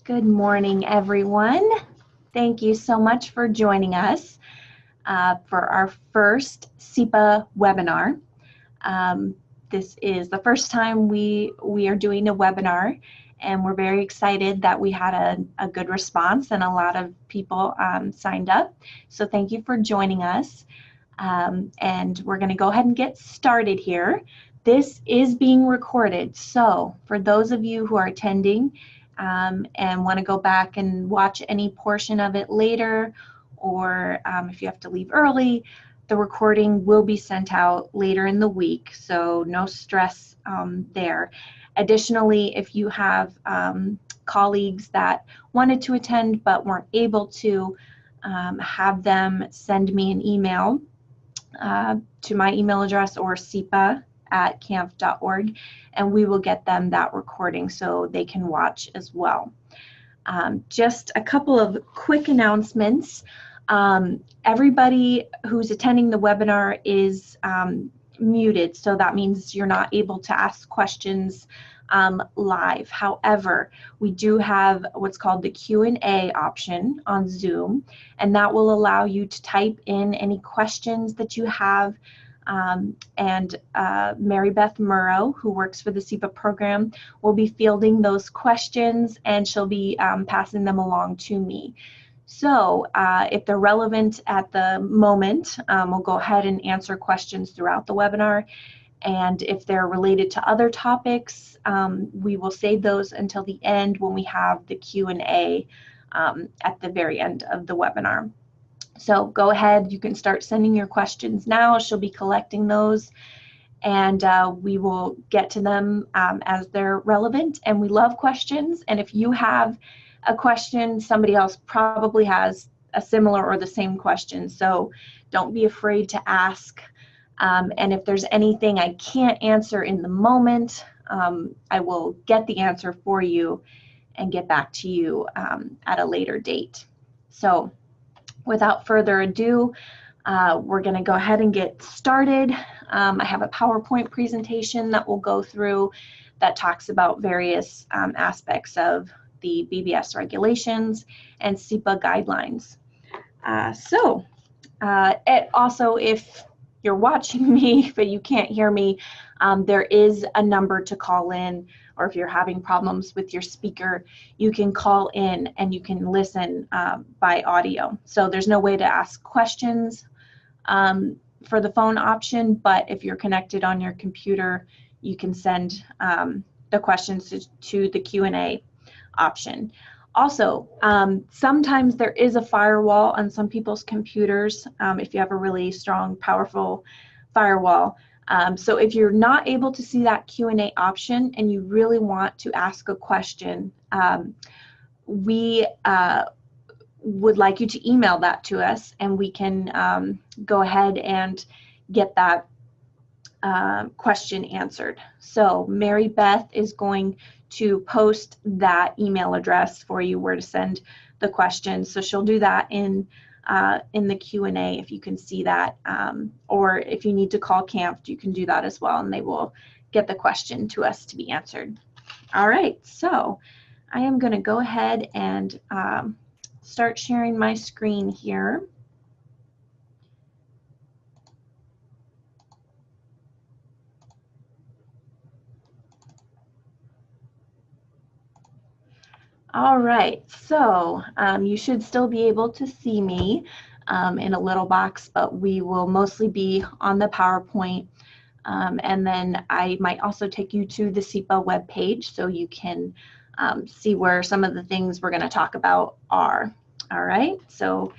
Good morning, everyone. Thank you so much for joining us for our first CEPA webinar. This is the first time we are doing a webinar, and we're very excited that we had a good response and a lot of people signed up. So thank you for joining us. And we're going to go ahead and get started here. This is being recorded, so for those of you who are attending and want to go back and watch any portion of it later, or if you have to leave early, the recording will be sent out later in the week, so no stress there. Additionally, if you have colleagues that wanted to attend but weren't able to, have them send me an email to my email address or CEPA@camp.org, and we will get them that recording so they can watch as well. Just a couple of quick announcements. Everybody who's attending the webinar is muted, so that means you're not able to ask questions live. However, we do have what's called the Q&A option on Zoom, and that will allow you to type in any questions that you have, and Mary Beth Murrow, who works for the CEPA program, will be fielding those questions, and she'll be passing them along to me. So if they're relevant at the moment, we'll go ahead and answer questions throughout the webinar. And if they're related to other topics, we will save those until the end when we have the Q&A at the very end of the webinar. So go ahead, you can start sending your questions now. She'll be collecting those, and we will get to them as they're relevant. And we love questions, and if you have a question, somebody else probably has a similar or the same question, so don't be afraid to ask. And if there's anything I can't answer in the moment, I will get the answer for you and get back to you at a later date. So without further ado, we're going to go ahead and get started. I have a PowerPoint presentation that we'll go through that talks about various aspects of the BBS regulations and CEPA guidelines. Also, if you're watching me but you can't hear me, there is a number to call in, or if you're having problems with your speaker, you can call in and you can listen by audio. So there's no way to ask questions for the phone option, but if you're connected on your computer, you can send the questions to the Q&A option. Also, sometimes there is a firewall on some people's computers if you have a really strong, powerful firewall. So if you're not able to see that Q&A option and you really want to ask a question, we would like you to email that to us, and we can go ahead and get that question answered. So Mary Beth is going to post that email address for you where to send the questions. So she'll do that in the Q&A if you can see that, or if you need to call CAMP, you can do that as well, and they will get the question to us to be answered. All right, so I am going to go ahead and start sharing my screen here. All right, so you should still be able to see me in a little box, but we will mostly be on the PowerPoint. And then I might also take you to the CEPA webpage so you can see where some of the things we're going to talk about are. All right, so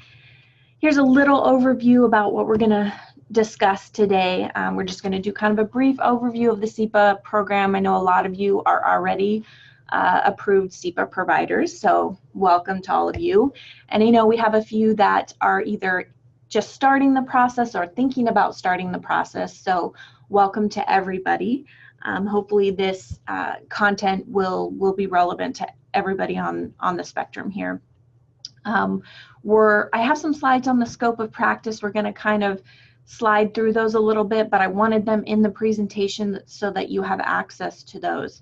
here's a little overview about what we're going to discuss today. We're just going to do kind of a brief overview of the CEPA program. I know a lot of you are already approved CEPA providers, so welcome to all of you. And I know we have a few that are either just starting the process or thinking about starting the process, so welcome to everybody. Hopefully this content will be relevant to everybody on the spectrum here. I have some slides on the scope of practice. We're going to kind of slide through those a little bit, but I wanted them in the presentation so that you have access to those.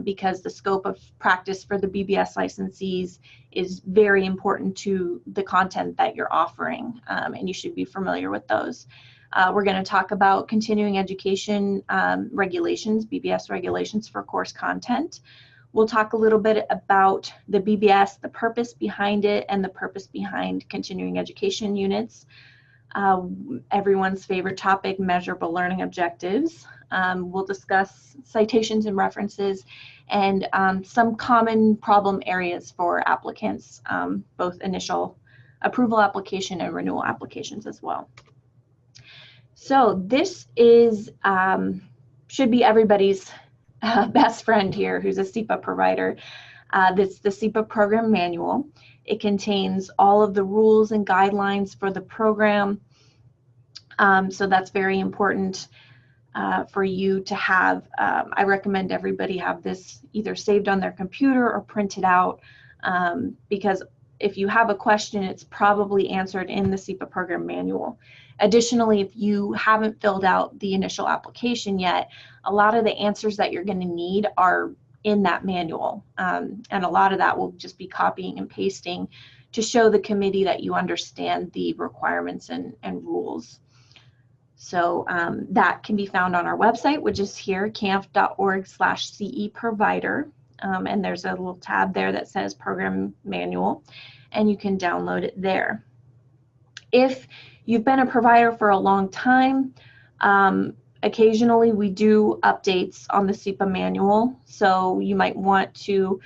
because the scope of practice for the BBS licensees is very important to the content that you're offering, and you should be familiar with those. We're going to talk about continuing education regulations, BBS regulations for course content. We'll talk a little bit about the BBS, the purpose behind it, and the purpose behind continuing education units. Everyone's favorite topic, measurable learning objectives. We'll discuss citations and references and some common problem areas for applicants, both initial approval application and renewal applications as well. So this is, should be everybody's best friend here who's a CEPA provider. This is the CEPA program manual. It contains all of the rules and guidelines for the program. So that's very important for you to have. I recommend everybody have this either saved on their computer or printed out, because if you have a question, it's probably answered in the CEPA program manual. Additionally, if you haven't filled out the initial application yet, a lot of the answers that you're going to need are in that manual. And a lot of that will just be copying and pasting to show the committee that you understand the requirements and rules. So that can be found on our website, which is here, canf.org/CEProvider. And there's a little tab there that says Program Manual, and you can download it there. If you've been a provider for a long time, occasionally we do updates on the CEPA manual. So you might want to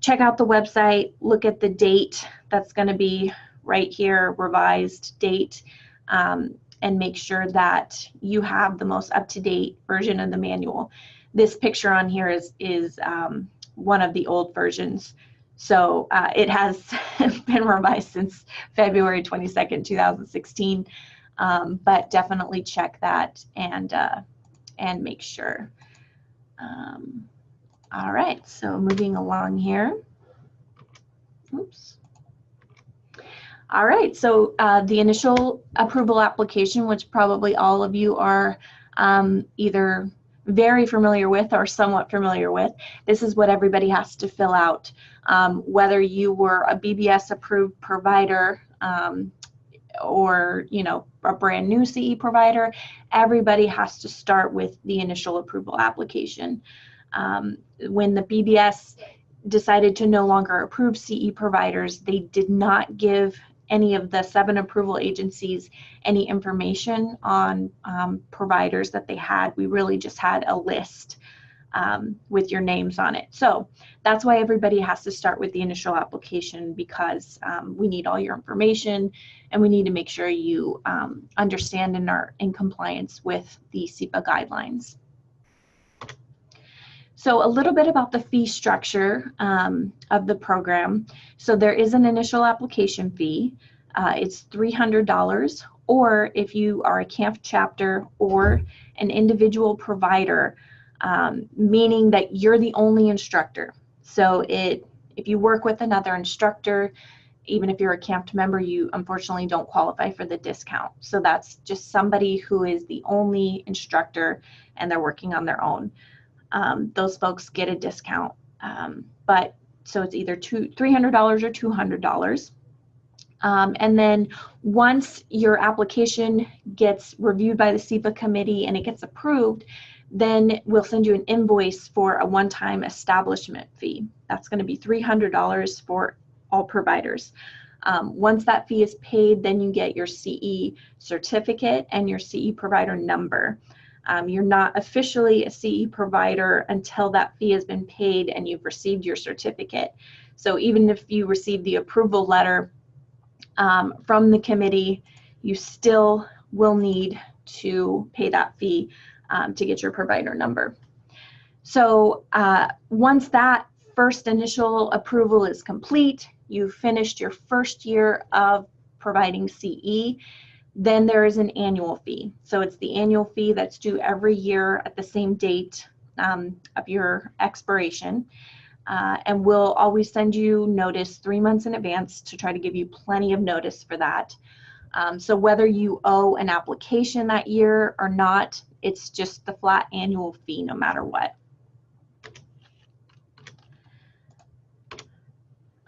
check out the website, look at the date that's going to be right here, revised date, and make sure that you have the most up-to-date version of the manual. This picture on here is one of the old versions. So it has been revised since February 22nd, 2016, but definitely check that and make sure. All right, so moving along here. Oops. All right, so the initial approval application, which probably all of you are either very familiar with or somewhat familiar with. This is what everybody has to fill out. Whether you were a BBS approved provider or a brand new CE provider, everybody has to start with the initial approval application. When the BBS decided to no longer approve CE providers, they did not give any of the 7 approval agencies any information on providers that they had. We really just had a list with your names on it. So that's why everybody has to start with the initial application, because we need all your information and we need to make sure you understand and are in compliance with the CEPA guidelines. So a little bit about the fee structure of the program. So there is an initial application fee. It's $300, or if you are a CAMF chapter or an individual provider, meaning that you're the only instructor. So if you work with another instructor, even if you're a CAMF member, you unfortunately don't qualify for the discount. So that's just somebody who is the only instructor and they're working on their own. Those folks get a discount, so it's either $300 or $200. And then once your application gets reviewed by the CEPA committee and it gets approved, then we'll send you an invoice for a one-time establishment fee. That's going to be $300 for all providers. Once that fee is paid, then you get your CE certificate and your CE provider number. You're not officially a CE provider until that fee has been paid and you've received your certificate. So even if you receive the approval letter from the committee, you still will need to pay that fee to get your provider number. So once that first initial approval is complete, you've finished your first year of providing CE, then there is an annual fee. So it's the annual fee that's due every year at the same date of your expiration. And we'll always send you notice 3 months in advance to try to give you plenty of notice for that. So whether you owe an application that year or not, it's just the flat annual fee no matter what.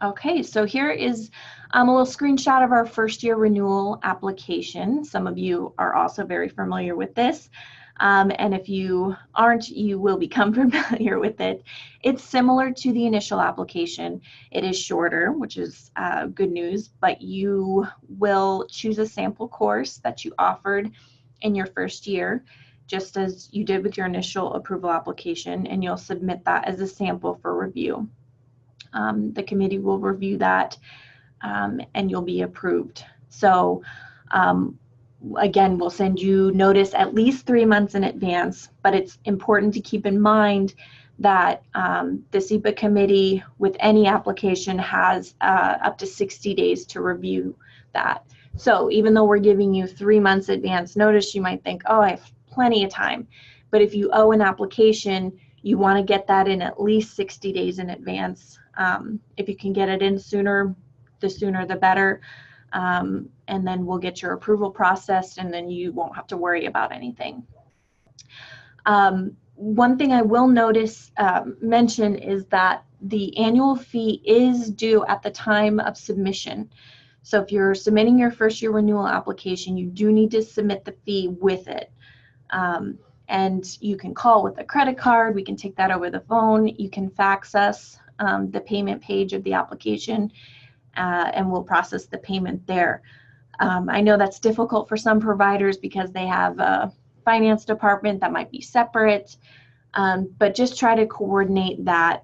Okay, so here is a little screenshot of our first year renewal application. Some of you are also very familiar with this. And if you aren't, you will become familiar with it. It's similar to the initial application. It is shorter, which is good news, but you will choose a sample course that you offered in your first year, just as you did with your initial approval application, and you'll submit that as a sample for review. The committee will review that and you'll be approved. So again, we'll send you notice at least 3 months in advance, but it's important to keep in mind that the CEPA committee with any application has up to 60 days to review that. So even though we're giving you 3 months advance notice, you might think, oh, I have plenty of time. But if you owe an application, you want to get that in at least 60 days in advance. If you can get it in sooner the better. And then we'll get your approval processed, and then you won't have to worry about anything. One thing I will mention is that the annual fee is due at the time of submission. So if you're submitting your first year renewal application, you do need to submit the fee with it. And you can call with a credit card. We can take that over the phone. You can fax us the payment page of the application, and we'll process the payment there. I know that's difficult for some providers because they have a finance department that might be separate, but just try to coordinate that.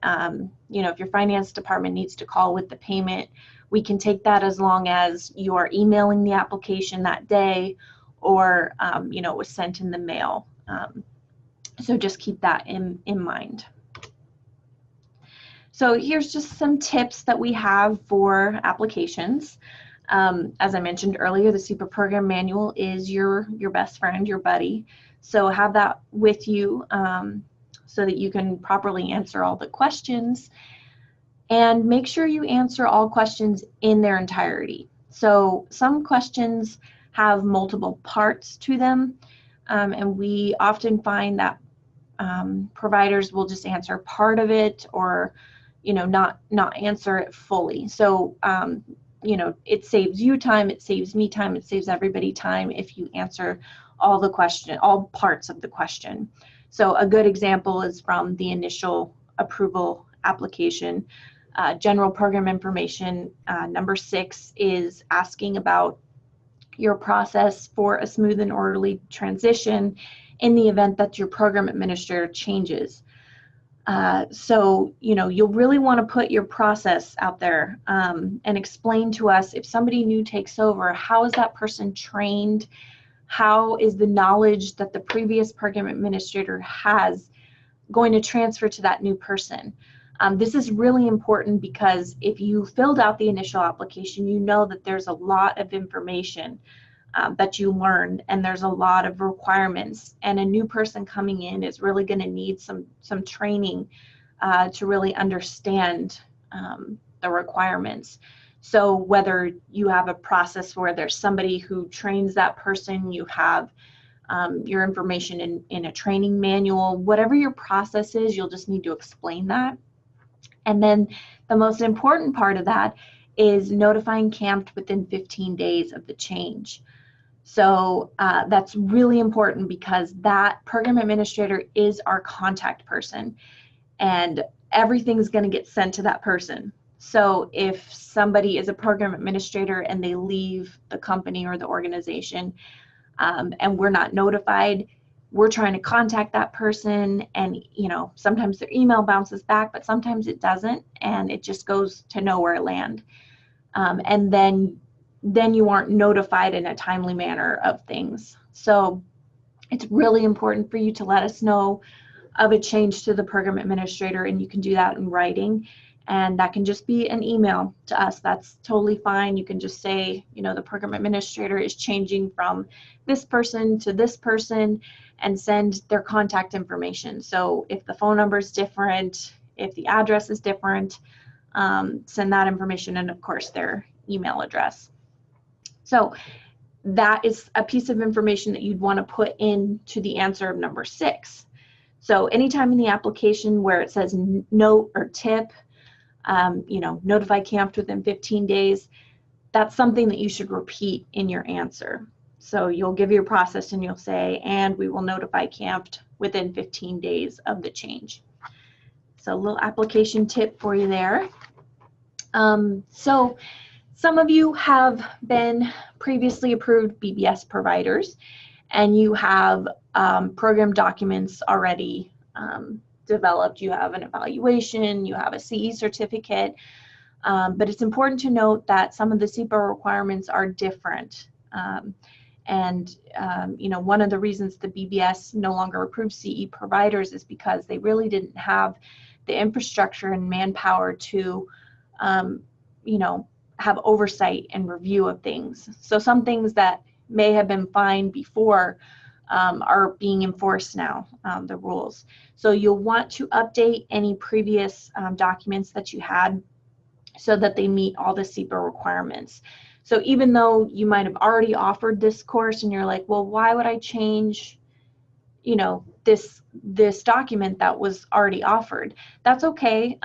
If your finance department needs to call with the payment, we can take that as long as you are emailing the application that day, or it was sent in the mail. So just keep that in mind. So here's just some tips that we have for applications. As I mentioned earlier, the CEPA program manual is your best friend, your buddy. So have that with you so that you can properly answer all the questions. And make sure you answer all questions in their entirety. So some questions have multiple parts to them, and we often find that providers will just answer part of it, or not answer it fully. So it saves you time, it saves me time, it saves everybody time if you answer all parts of the question. So a good example is from the initial approval application. General program information, number 6 is asking about your process for a smooth and orderly transition in the event that your program administrator changes. So you'll really want to put your process out there and explain to us, if somebody new takes over, how is that person trained? How is the knowledge that the previous program administrator has going to transfer to that new person? This is really important because if you filled out the initial application, you know that there's a lot of information that you learned, and there's a lot of requirements, and a new person coming in is really going to need some training to really understand the requirements. So whether you have a process where there's somebody who trains that person, you have your information in a training manual, whatever your process is, you'll just need to explain that. And then the most important part of that is notifying CAMT within 15 days of the change. So that's really important because that program administrator is our contact person, and everything's going to get sent to that person. So if somebody is a program administrator and they leave the company or the organization and we're not notified, we're trying to contact that person, and sometimes their email bounces back, but sometimes it doesn't, and it just goes to nowhere land. And then you aren't notified in a timely manner of things. So it's really important for you to let us know of a change to the program administrator, and you can do that in writing, and that can just be an email to us. That's totally fine. You can just say, the program administrator is changing from this person to this person, and send their contact information. So if the phone number is different, if the address is different, send that information, and of course their email address. So that is a piece of information that you'd want to put into the answer of number 6. So anytime in the application where it says note or tip, notify CAMPT within 15 days. That's something that you should repeat in your answer. So you'll give your process and you'll say, and we will notify CAMPT within 15 days of the change. So a little application tip for you there. So some of you have been previously approved BBS providers, and you have program documents already developed. You have an evaluation, you have a CE certificate, but it's important to note that some of the CEPA requirements are different. One of the reasons the BBS no longer approves CE providers is because they really didn't have the infrastructure and manpower to, have oversight and review of things. So some things that may have been fine before are being enforced now, the rules. So you'll want to update any previous documents that you had so that they meet all the CEPA requirements. So even though you might have already offered this course and you're like, well, why would I change, this document that was already offered? That's okay.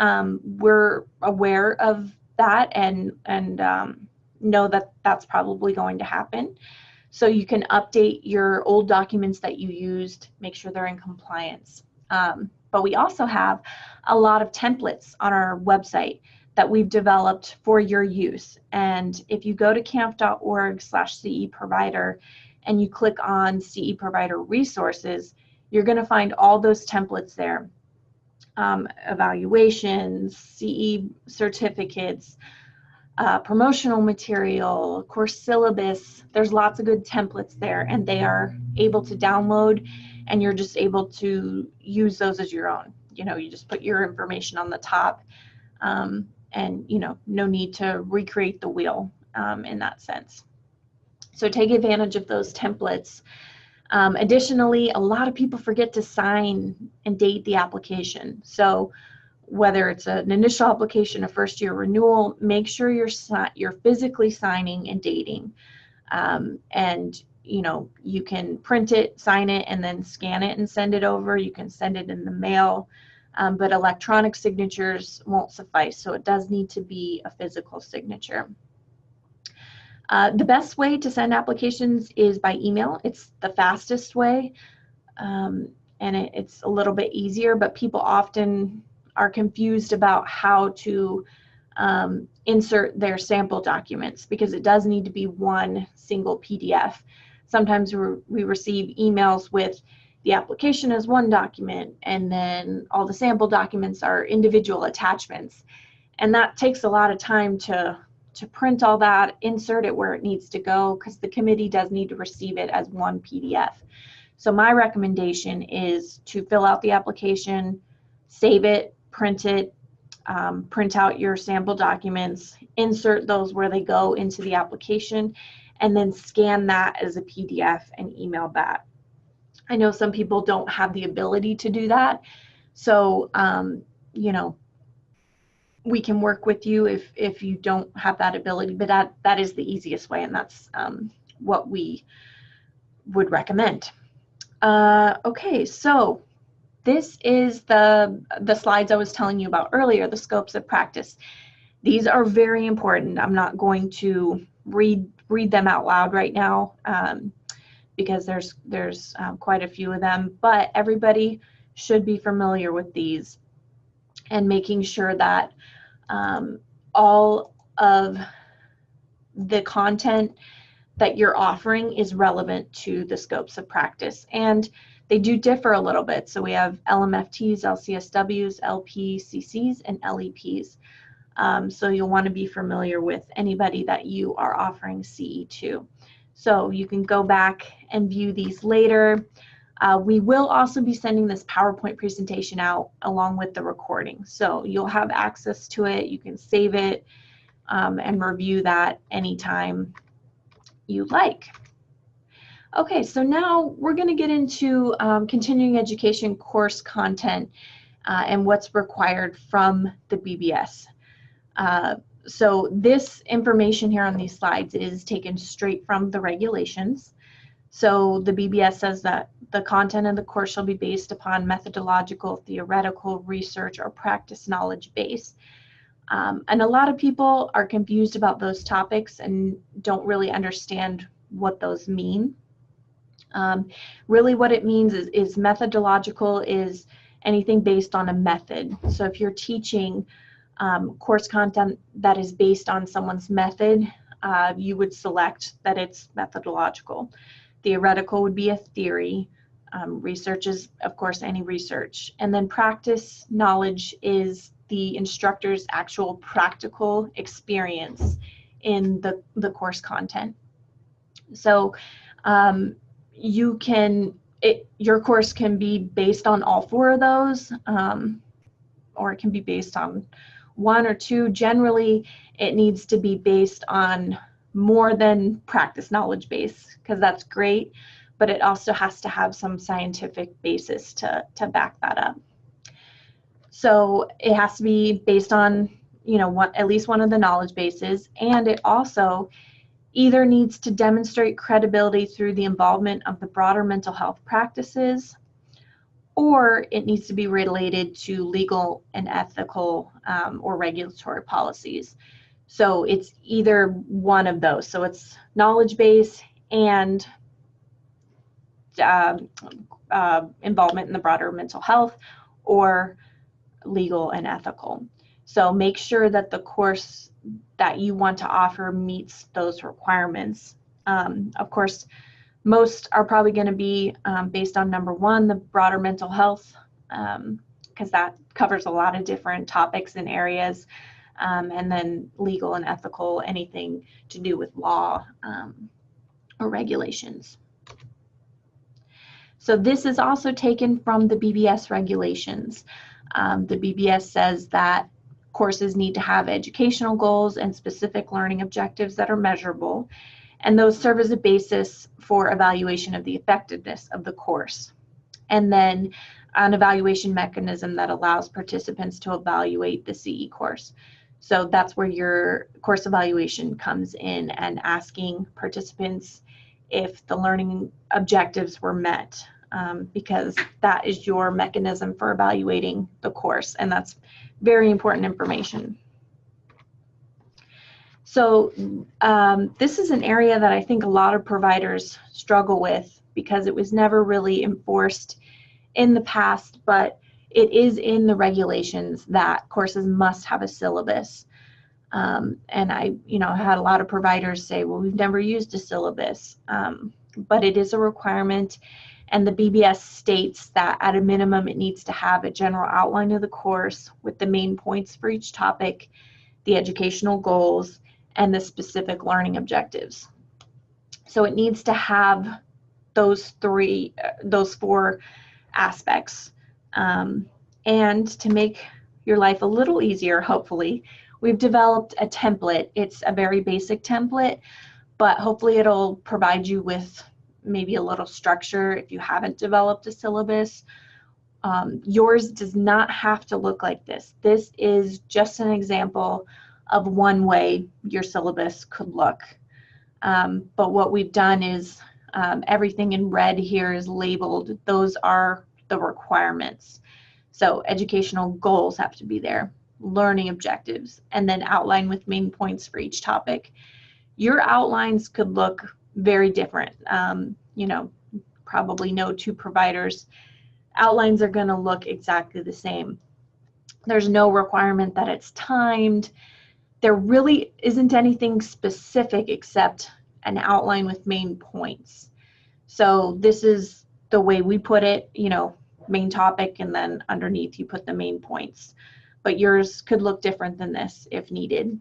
We're aware of that and know that that's probably going to happen. So you can update your old documents that you used, make sure they're in compliance. But we also have a lot of templates on our website that we've developed for your use. And if you go to camp.org/CE provider and you click on CE provider resources, you're going to find all those templates there. Evaluations, CE certificates, promotional material, course syllabus. There's lots of good templates there, and they are able to download, and you're just able to use those as your own. You just put your information on the top, and no need to recreate the wheel in that sense. So take advantage of those templates. Additionally, a lot of people forget to sign and date the application. So whether it's an initial application, a first-year renewal, make sure you're physically signing and dating. You can print it, sign it, and then scan it and send it over. You can send it in the mail, but electronic signatures won't suffice. So it does need to be a physical signature. The best way to send applications is by email. It's the fastest way, and it's a little bit easier, but people often are confused about how to insert their sample documents, because it does need to be one single PDF. Sometimes we receive emails with the application as one document, and then all the sample documents are individual attachments. And that takes a lot of time to print all that, insert it where it needs to go, because the committee does need to receive it as one PDF. So my recommendation is to fill out the application, save it, print it, print out your sample documents, insert those where they go into the application, and then scan that as a PDF and email that. I know some people don't have the ability to do that, so we can work with you if you don't have that ability, but that is the easiest way, and that's what we would recommend. Okay, so this is the slides I was telling you about earlier, the scopes of practice. These are very important. I'm not going to read them out loud right now because there's quite a few of them, but everybody should be familiar with these, and making sure that all of the content that you're offering is relevant to the scopes of practice. And they do differ a little bit. So we have LMFTs, LCSWs, LPCCs, and LEPs. So you'll want to be familiar with anybody that you are offering CE to. So you can go back and view these later. We will also be sending this PowerPoint presentation out along with the recording. So you'll have access to it. You can save it and review that anytime you like. Okay, so now we're going to get into continuing education course content and what's required from the BBS. So this information here on these slides is taken straight from the regulations. So the BBS says that the content of the course shall be based upon methodological, theoretical, research, or practice knowledge base. And a lot of people are confused about those topics and don't really understand what those mean. Really what it means is methodological is anything based on a method. So if you're teaching course content that is based on someone's method, you would select that it's methodological. Theoretical would be a theory. Research is, of course, any research. And then practice knowledge is the instructor's actual practical experience in the course content. So your course can be based on all four of those, or it can be based on one or two. Generally, it needs to be based on more than practice knowledge base, because that's great, but it also has to have some scientific basis to back that up. So it has to be based on, at least one of the knowledge bases, and it also either needs to demonstrate credibility through the involvement of the broader mental health practices, or it needs to be related to legal and ethical or regulatory policies. So it's either one of those. So it's knowledge base and involvement in the broader mental health, or legal and ethical. So make sure that the course that you want to offer meets those requirements. Of course, most are probably going to be based on number one, the broader mental health, because that covers a lot of different topics and areas, and then legal and ethical, anything to do with law or regulations. So this is also taken from the BBS regulations. The BBS says that courses need to have educational goals and specific learning objectives that are measurable, and those serve as a basis for evaluation of the effectiveness of the course. And then an evaluation mechanism that allows participants to evaluate the CE course. So that's where your course evaluation comes in, and asking participants if the learning objectives were met, because that is your mechanism for evaluating the course, and that's very important information. So this is an area that I think a lot of providers struggle with, because it was never really enforced in the past, but it is in the regulations that courses must have a syllabus. And I had a lot of providers say, well, we've never used a syllabus, but it is a requirement. And the BBS states that at a minimum, it needs to have a general outline of the course with the main points for each topic, the educational goals, and the specific learning objectives. So it needs to have those four aspects. And to make your life a little easier, hopefully, we've developed a template. It's a very basic template, but hopefully it'll provide you with maybe a little structure if you haven't developed a syllabus. Yours does not have to look like this. This is just an example of one way your syllabus could look. But what we've done is everything in red here is labeled. Those are the requirements. So educational goals have to be there, learning objectives, and then outline with main points for each topic. Your outlines could look very different. Probably no two providers' outlines are going to look exactly the same. There's no requirement that it's timed. There really isn't anything specific except an outline with main points. So this is the way we put it, main topic, and then underneath you put the main points. But yours could look different than this if needed.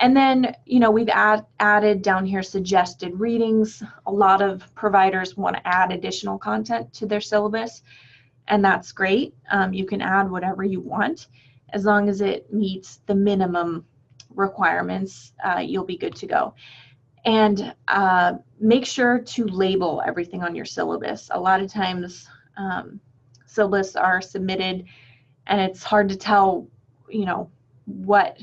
And then, we've added down here suggested readings. A lot of providers want to add additional content to their syllabus, and that's great. You can add whatever you want. As long as it meets the minimum requirements, you'll be good to go. And make sure to label everything on your syllabus. A lot of times, syllabus are submitted, and it's hard to tell, what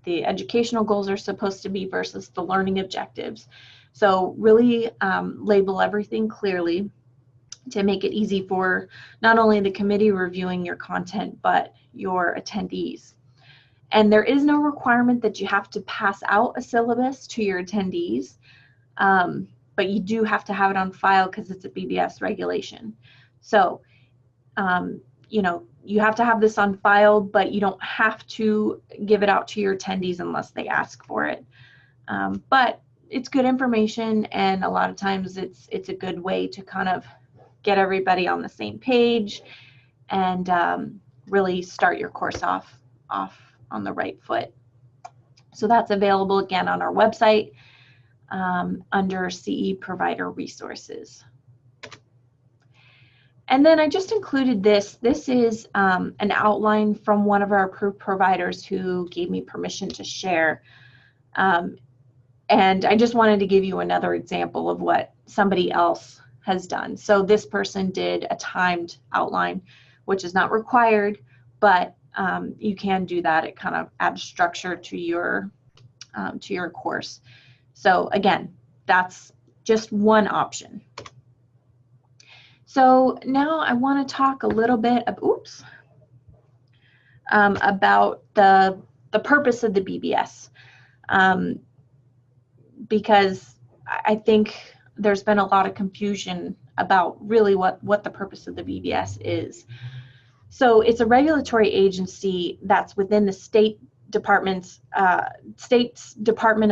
the educational goals are supposed to be versus the learning objectives. So really label everything clearly to make it easy for not only the committee reviewing your content, but your attendees. And there is no requirement that you have to pass out a syllabus to your attendees, but you do have to have it on file because it's a BBS regulation. So, you know, you have to have this on file, but you don't have to give it out to your attendees unless they ask for it. But it's good information, and a lot of times it's a good way to kind of get everybody on the same page and really start your course off on the right foot. So that's available again on our website under CE Provider Resources. And then I just included this. This is an outline from one of our approved providers who gave me permission to share. And I just wanted to give you another example of what somebody else has done. So this person did a timed outline, which is not required, but you can do that. It kind of adds structure to your course. So again, that's just one option. So now I want to talk a little bit of, about the purpose of the BBS, because I think there's been a lot of confusion about really what the purpose of the BBS is. So it's a regulatory agency that's within the state's Department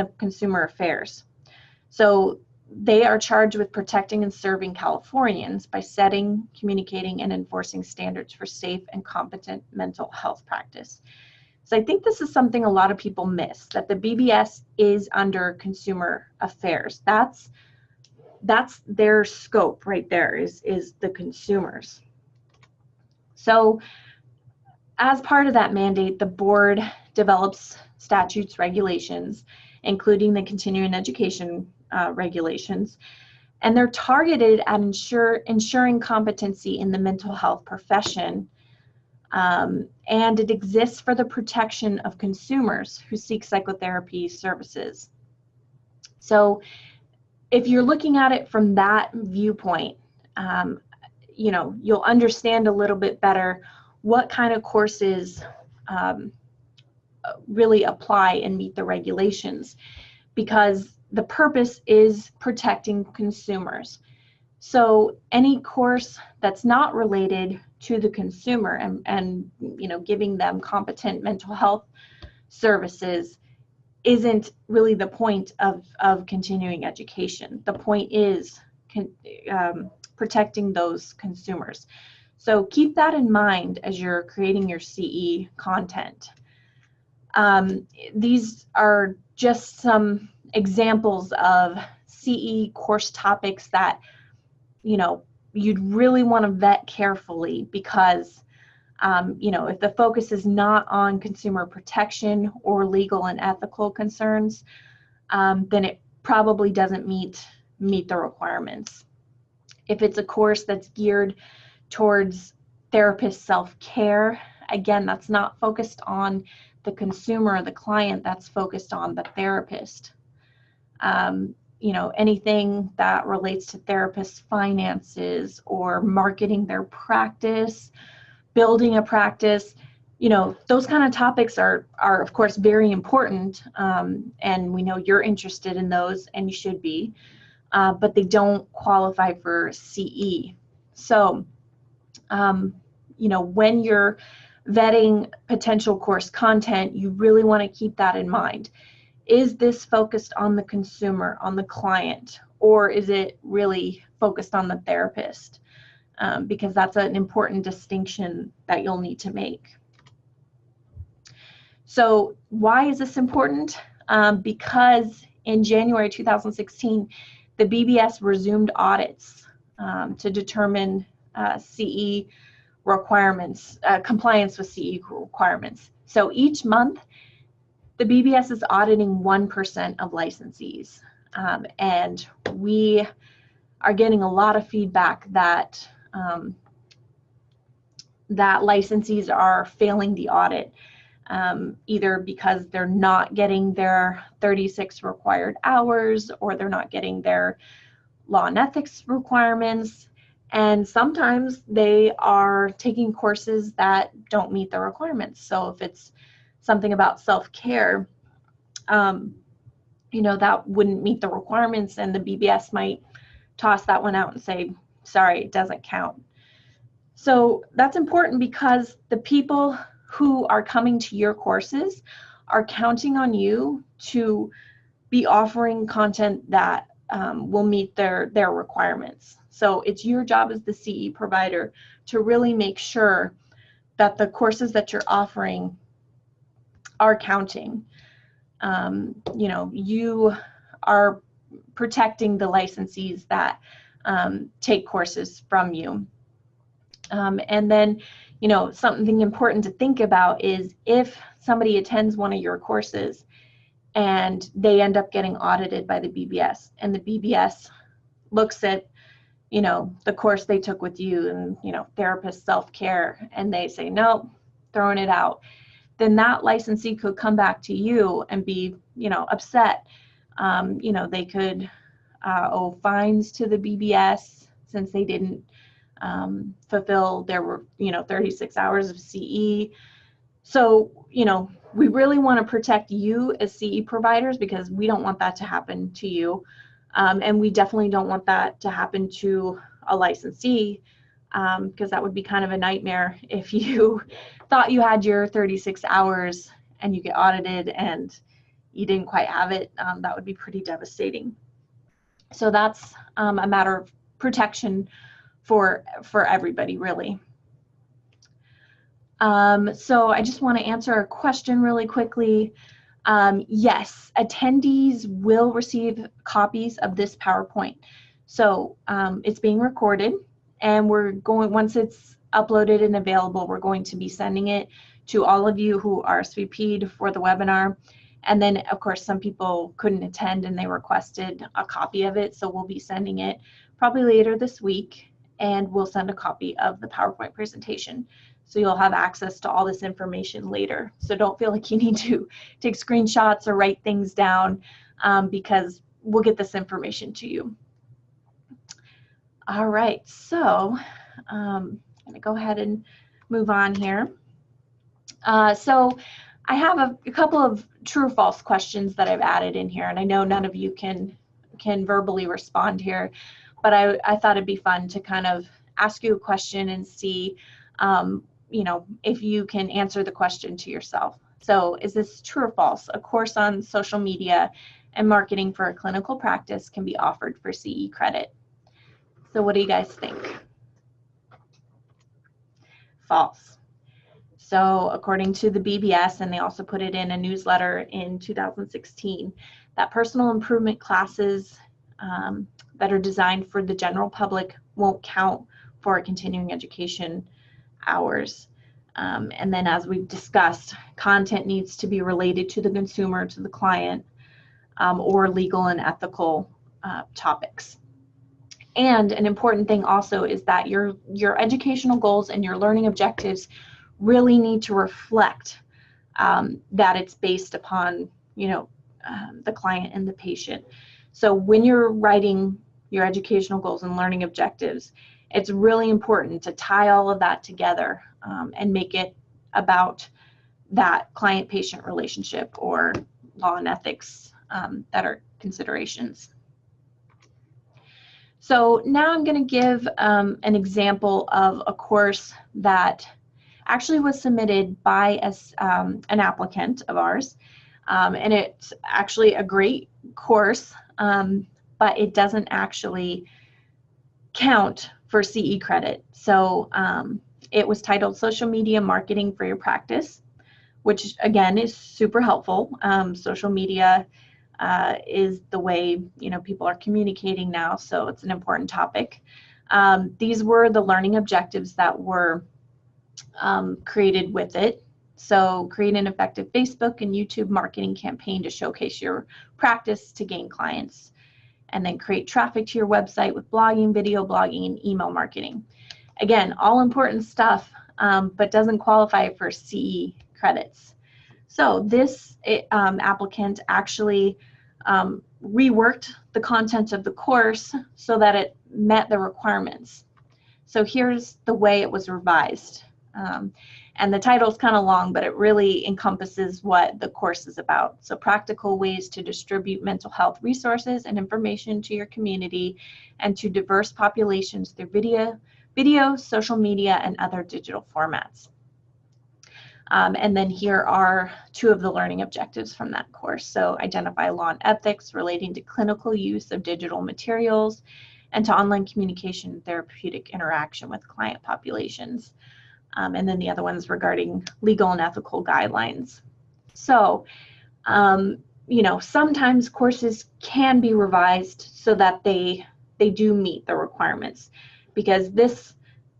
of Consumer Affairs. So they are charged with protecting and serving Californians by setting, communicating, and enforcing standards for safe and competent mental health practice. So I think this is something a lot of people miss, that the BBS is under consumer affairs. That's their scope right there, is the consumers. So as part of that mandate, the board develops statutes, regulations, including the continuing education regulations, and they're targeted at ensuring competency in the mental health profession, and it exists for the protection of consumers who seek psychotherapy services. So if you're looking at it from that viewpoint, you know, you'll understand a little bit better what kind of courses really apply and meet the regulations, because the purpose is protecting consumers. So any course that's not related to the consumer and you know, giving them competent mental health services isn't really the point of continuing education. The point is protecting those consumers. So keep that in mind as you're creating your CE content. These are just some examples of CE course topics that, you know, you'd really want to vet carefully, because you know, if the focus is not on consumer protection or legal and ethical concerns, then it probably doesn't meet the requirements. If it's a course that's geared towards therapist self-care, again, that's not focused on the consumer or the client, that's focused on the therapist. You know, anything that relates to therapists' finances or marketing their practice, building a practice, you know, those kind of topics are of course very important, and we know you're interested in those, and you should be, but they don't qualify for CE. So, you know, when you're vetting potential course content, you really want to keep that in mind. Is this focused on the consumer, on the client, or is it really focused on the therapist? Because that's an important distinction that you'll need to make. So why is this important? Because in January 2016, the BBS resumed audits to determine CE requirements, compliance with CE requirements. So each month, the BBS is auditing 1% of licensees, and we are getting a lot of feedback that that licensees are failing the audit, either because they're not getting their 36 required hours, or they're not getting their law and ethics requirements, and sometimes they are taking courses that don't meet the requirements. So if it's something about self-care, you know, that wouldn't meet the requirements, and the BBS might toss that one out and say, sorry, it doesn't count. So that's important because the people who are coming to your courses are counting on you to be offering content that will meet their requirements. So it's your job as the CE provider to really make sure that the courses that you're offering are counting. You know, you are protecting the licensees that take courses from you. And then, you know, something important to think about is if somebody attends one of your courses and they end up getting audited by the BBS, and the BBS looks at, you know, the course they took with you and, you know, therapist self-care, and they say, no, throwing it out, then that licensee could come back to you and be, you know, upset. You know, they could owe fines to the BBS since they didn't fulfill their, you know, 36 hours of CE. So, you know, we really want to protect you as CE providers because we don't want that to happen to you. And we definitely don't want that to happen to a licensee, because that would be kind of a nightmare if you thought you had your 36 hours and you get audited and you didn't quite have it. That would be pretty devastating. So that's a matter of protection for everybody, really. So I just want to answer a question really quickly. Yes, attendees will receive copies of this PowerPoint. So it's being recorded, and we're going, once it's uploaded and available, we're going to be sending it to all of you who RSVP'd for the webinar. And then, of course, some people couldn't attend and they requested a copy of it, so we'll be sending it probably later this week, and we'll send a copy of the PowerPoint presentation. So you'll have access to all this information later. So don't feel like you need to take screenshots or write things down, because we'll get this information to you. All right, so I'm going to go ahead and move on here. So I have a couple of true or false questions that I've added in here, and I know none of you can verbally respond here, but I thought it'd be fun to kind of ask you a question and see you know, if you can answer the question to yourself. So is this true or false? A course on social media and marketing for a clinical practice can be offered for CE credit. So what do you guys think? False. So according to the BBS, and they also put it in a newsletter in 2016, that personal improvement classes that are designed for the general public won't count for continuing education hours. And then, as we've discussed, content needs to be related to the consumer, to the client, or legal and ethical topics. And an important thing also is that your educational goals and your learning objectives really need to reflect that it's based upon, you know, the client and the patient. So when you're writing your educational goals and learning objectives, it's really important to tie all of that together and make it about that client-patient relationship or law and ethics that are considerations. So now I'm going to give an example of a course that actually was submitted by an applicant of ours, and it's actually a great course, but it doesn't actually count for CE credit. So it was titled Social Media Marketing for Your Practice, which again is super helpful. Social media is the way, you know, people are communicating now, so it's an important topic. These were the learning objectives that were created with it. So create an effective Facebook and YouTube marketing campaign to showcase your practice to gain clients, and then create traffic to your website with blogging, video blogging, and email marketing. Again, all important stuff, but doesn't qualify for CE credits. So this applicant actually reworked the content of the course so that it met the requirements. So here's the way it was revised. And the title's kind of long, but it really encompasses what the course is about. So practical ways to distribute mental health resources and information to your community and to diverse populations through video, social media, and other digital formats. And then here are two of the learning objectives from that course. So identify law and ethics relating to clinical use of digital materials and to online communication and therapeutic interaction with client populations. And then the other one's regarding legal and ethical guidelines. So, you know, sometimes courses can be revised so that they do meet the requirements, because this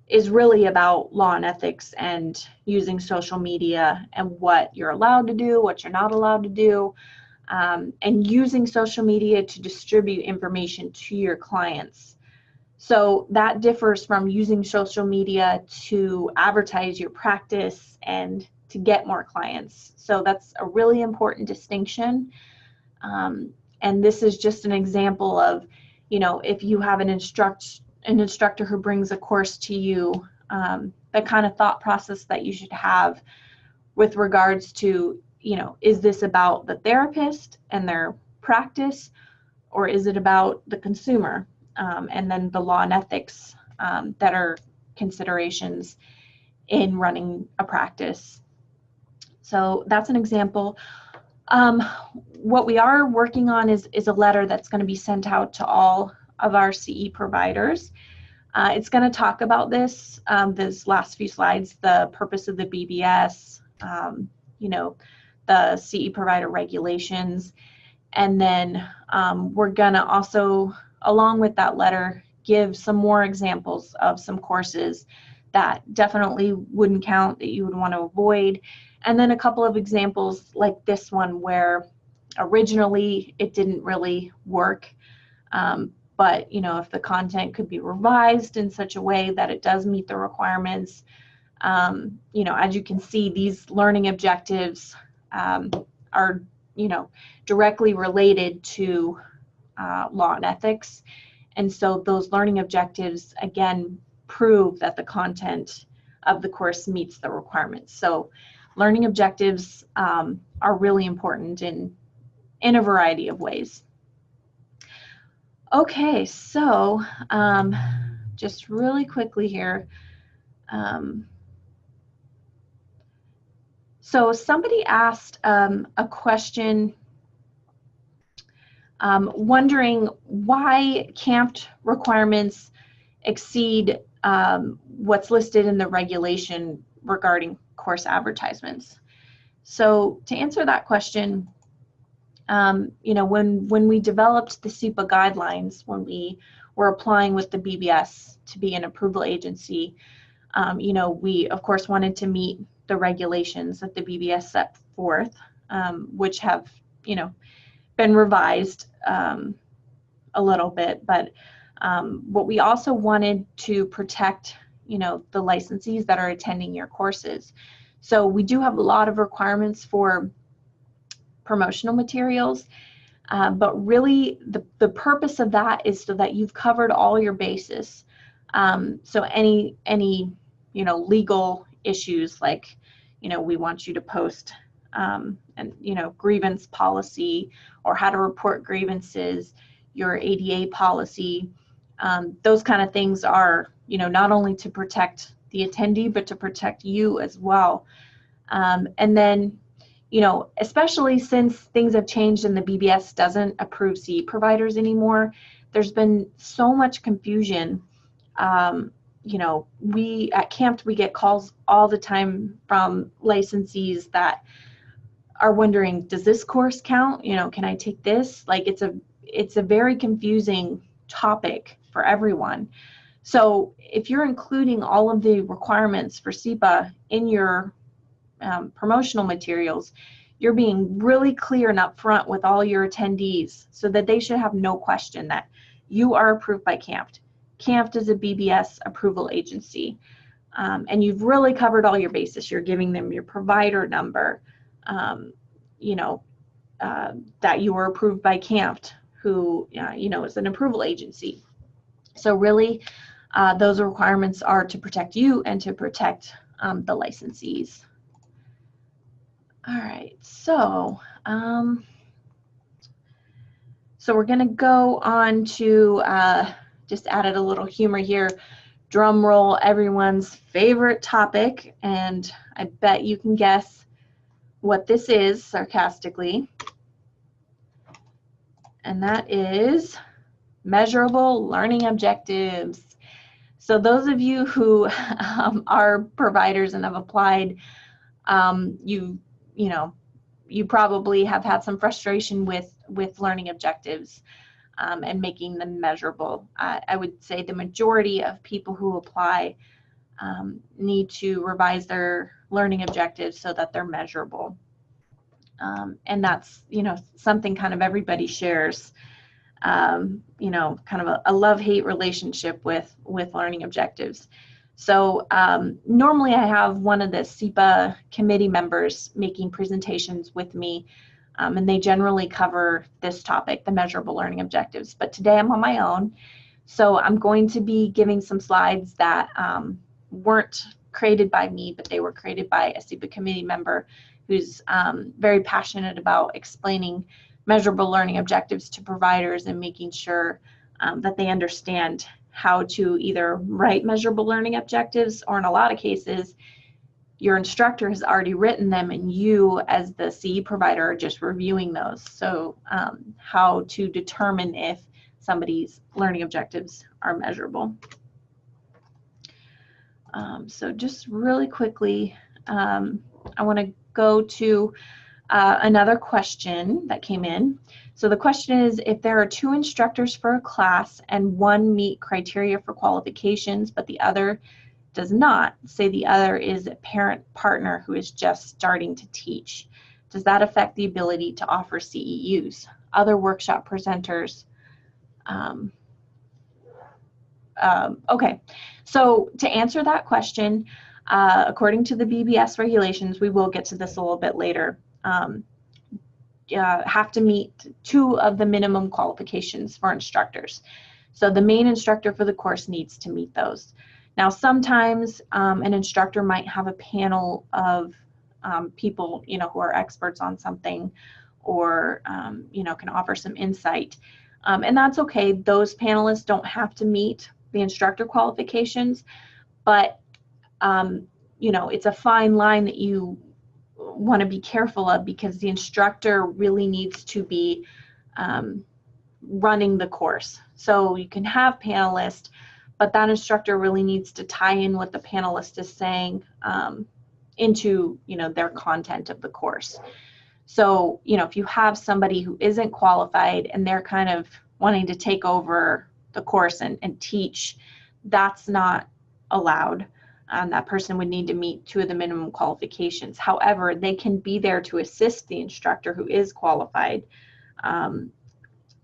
is really about law and ethics and using social media and what you're allowed to do, what you're not allowed to do, and using social media to distribute information to your clients. So that differs from using social media to advertise your practice and to get more clients. So that's a really important distinction. And this is just an example of, you know, if you have an instructor who brings a course to you, the kind of thought process that you should have with regards to, you know, is this about the therapist and their practice, or is it about the consumer? And then the law and ethics that are considerations in running a practice. So that's an example. What we are working on is a letter that's going to be sent out to all of our CE providers. It's going to talk about this last few slides, the purpose of the BBS, you know, the CE provider regulations, and then we're going to also, along with that letter, give some more examples of some courses that definitely wouldn't count, that you would want to avoid, and then a couple of examples like this one where originally it didn't really work, but you know, if the content could be revised in such a way that it does meet the requirements, you know, as you can see, these learning objectives are, you know, directly related to law and ethics. And so those learning objectives, again, prove that the content of the course meets the requirements. So learning objectives are really important in a variety of ways. Okay, so just really quickly here. So somebody asked a question wondering why CAMPT requirements exceed what's listed in the regulation regarding course advertisements. So to answer that question, you know, when we developed the CEPA guidelines, when we were applying with the BBS to be an approval agency, you know, we of course wanted to meet the regulations that the BBS set forth, which have, you know, been revised a little bit, but what we also wanted to protect, you know, the licensees that are attending your courses. So we do have a lot of requirements for promotional materials, but really the purpose of that is so that you've covered all your bases. So any you know, legal issues like, you know, we want you to post and, you know, grievance policy or how to report grievances, your ADA policy, those kind of things are, you know, not only to protect the attendee, but to protect you as well. And then, you know, especially since things have changed and the BBS doesn't approve CE providers anymore, there's been so much confusion. You know, we at CAMPT, we get calls all the time from licensees that are wondering, does this course count? You know, can I take this? Like, it's a very confusing topic for everyone. So if you're including all of the requirements for CEPA in your promotional materials, you're being really clear and upfront with all your attendees so that they should have no question that you are approved by CAMPT. CAMPT is a BBS approval agency, and you've really covered all your bases. You're giving them your provider number, you know, that you were approved by CAMPT, who, you know, is an approval agency. So really, those requirements are to protect you and to protect the licensees. All right, so we're going to go on to just added a little humor here. Drum roll, everyone's favorite topic, and I bet you can guess what this is sarcastically. And that is measurable learning objectives. So those of you who are providers and have applied, you probably have had some frustration with learning objectives and making them measurable. I would say the majority of people who apply need to revise their learning objectives so that they're measurable. And that's, something kind of everybody shares, kind of a love-hate relationship with learning objectives. So normally I have one of the CEPA committee members making presentations with me, and they generally cover this topic, the measurable learning objectives. But today I'm on my own, so I'm going to be giving some slides that weren't created by me, but they were created by a CEPA committee member who's very passionate about explaining measurable learning objectives to providers and making sure that they understand how to either write measurable learning objectives, or in a lot of cases, your instructor has already written them and you as the CE provider are just reviewing those. So how to determine if somebody's learning objectives are measurable. So just really quickly, I want to go to another question that came in. So the question is, if there are 2 instructors for a class and one meet criteria for qualifications, but the other does not, say the other is a parent partner who is just starting to teach, does that affect the ability to offer CEUs? Other workshop presenters. Okay, so to answer that question, according to the BBS regulations, we will get to this a little bit later, have to meet 2 of the minimum qualifications for instructors. So the main instructor for the course needs to meet those. Now sometimes an instructor might have a panel of people who are experts on something, or can offer some insight, and that's okay. Those panelists don't have to meet the instructor qualifications, but it's a fine line that you want to be careful of, because the instructor really needs to be running the course. So you can have panelists, but that instructor really needs to tie in what the panelist is saying into their content of the course. So if you have somebody who isn't qualified and they're kind of wanting to take over the course and teach, that's not allowed. That person would need to meet 2 of the minimum qualifications. However, they can be there to assist the instructor who is qualified and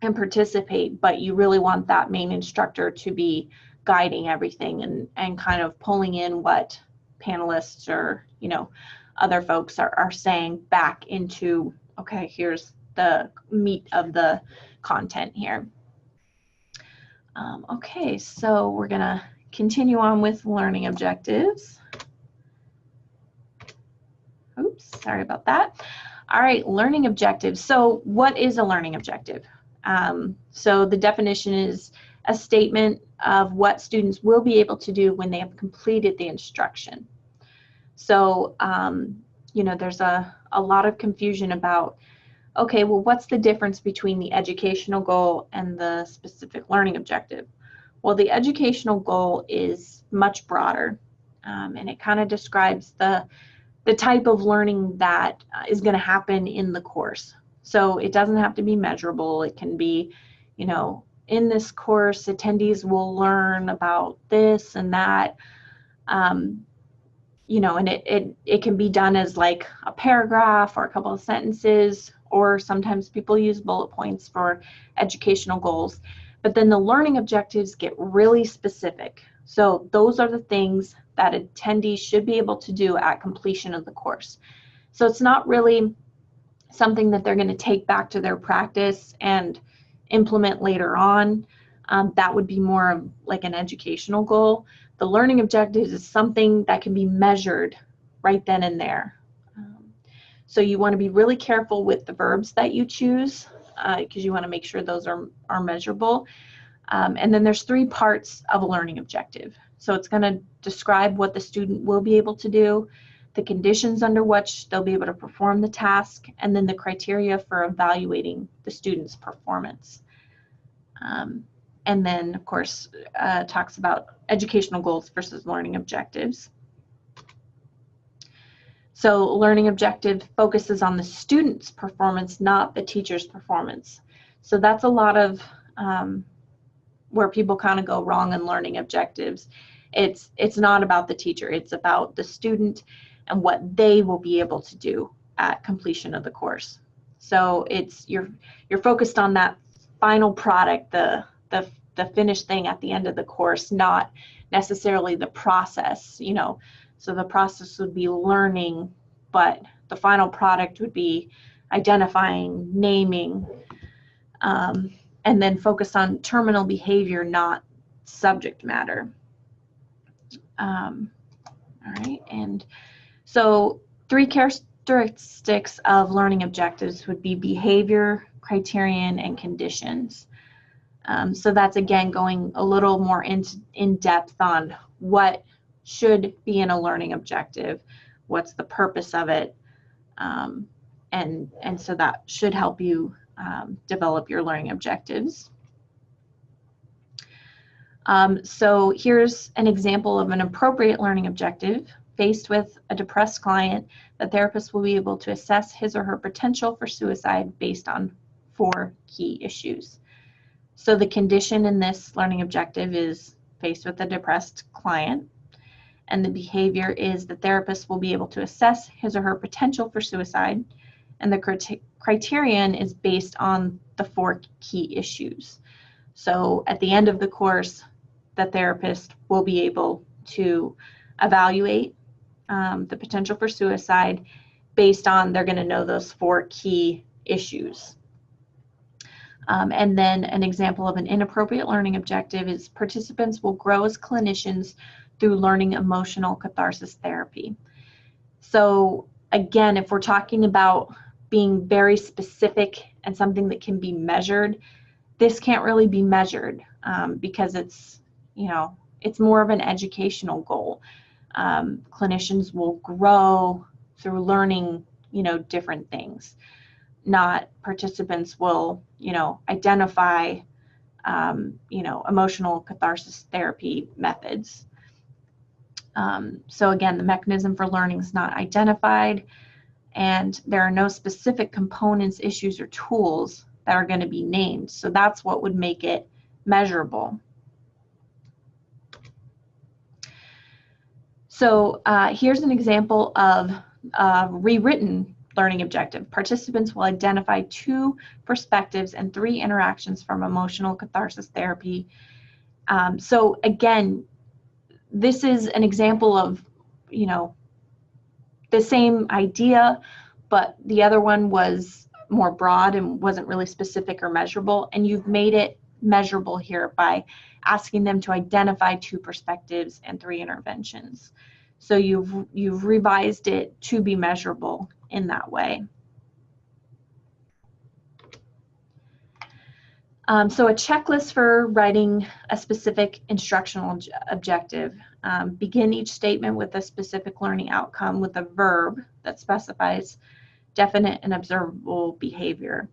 participate, but you really want that main instructor to be guiding everything and kind of pulling in what panelists or other folks are saying back into, okay, here's the meat of the content here. Okay, so we're gonna continue on with learning objectives. Oops, sorry about that. All right, learning objectives. So what is a learning objective? So the definition is a statement of what students will be able to do when they have completed the instruction. So, there's a lot of confusion about, okay, well, what's the difference between the educational goal and the specific learning objective? Well, the educational goal is much broader, and it kind of describes the type of learning that is going to happen in the course. So it doesn't have to be measurable. It can be, in this course, attendees will learn about this and that, and it can be done as like a paragraph or a couple of sentences, or sometimes people use bullet points for educational goals. But then the learning objectives get really specific. So those are the things that attendees should be able to do at completion of the course. So it's not really something that they're going to take back to their practice and implement later on. That would be more of like an educational goal. The learning objectives is something that can be measured right then and there. So you want to be really careful with the verbs that you choose because you want to make sure those are measurable. And then there's 3 parts of a learning objective. So it's going to describe what the student will be able to do, the conditions under which they'll be able to perform the task, and then the criteria for evaluating the student's performance. And then, of course, talks about educational goals versus learning objectives. So learning objective focuses on the student's performance, not the teacher's performance. So that's a lot of where people kind of go wrong in learning objectives. It's not about the teacher, it's about the student and what they will be able to do at completion of the course. So it's you're focused on that final product, the finished thing at the end of the course, not necessarily the process, you know. So the process would be learning, but the final product would be identifying, naming, and then focus on terminal behavior, not subject matter. All right, and so 3 characteristics of learning objectives would be behavior, criterion, and conditions. So that's, again, going a little more in depth on what should be in a learning objective, what's the purpose of it, and so that should help you develop your learning objectives. So here's an example of an appropriate learning objective. Faced with a depressed client, the therapist will be able to assess his or her potential for suicide based on 4 key issues. So the condition in this learning objective is faced with a depressed client, and the behavior is the therapist will be able to assess his or her potential for suicide, and the criterion is based on the 4 key issues. So at the end of the course, the therapist will be able to evaluate the potential for suicide based on, they're going to know those 4 key issues. And then an example of an inappropriate learning objective is participants will grow as clinicians through learning emotional catharsis therapy. So again, if we're talking about being very specific and something that can be measured, this can't really be measured because it's, you know, it's more of an educational goal. Clinicians will grow through learning, you know, different things. Not participants will, you know, identify, you know, emotional catharsis therapy methods. So again, the mechanism for learning is not identified, and there are no specific components, issues, or tools that are going to be named. So that's what would make it measurable. So here's an example of a rewritten learning objective. Participants will identify 2 perspectives and 3 interactions from emotional catharsis therapy. So again, this is an example of, you know, the same idea, but the other one was more broad and wasn't really specific or measurable, and you've made it measurable here by asking them to identify 2 perspectives and 3 interventions. So you've revised it to be measurable in that way. So a checklist for writing a specific instructional objective. Begin each statement with a specific learning outcome with a verb that specifies definite and observable behavior.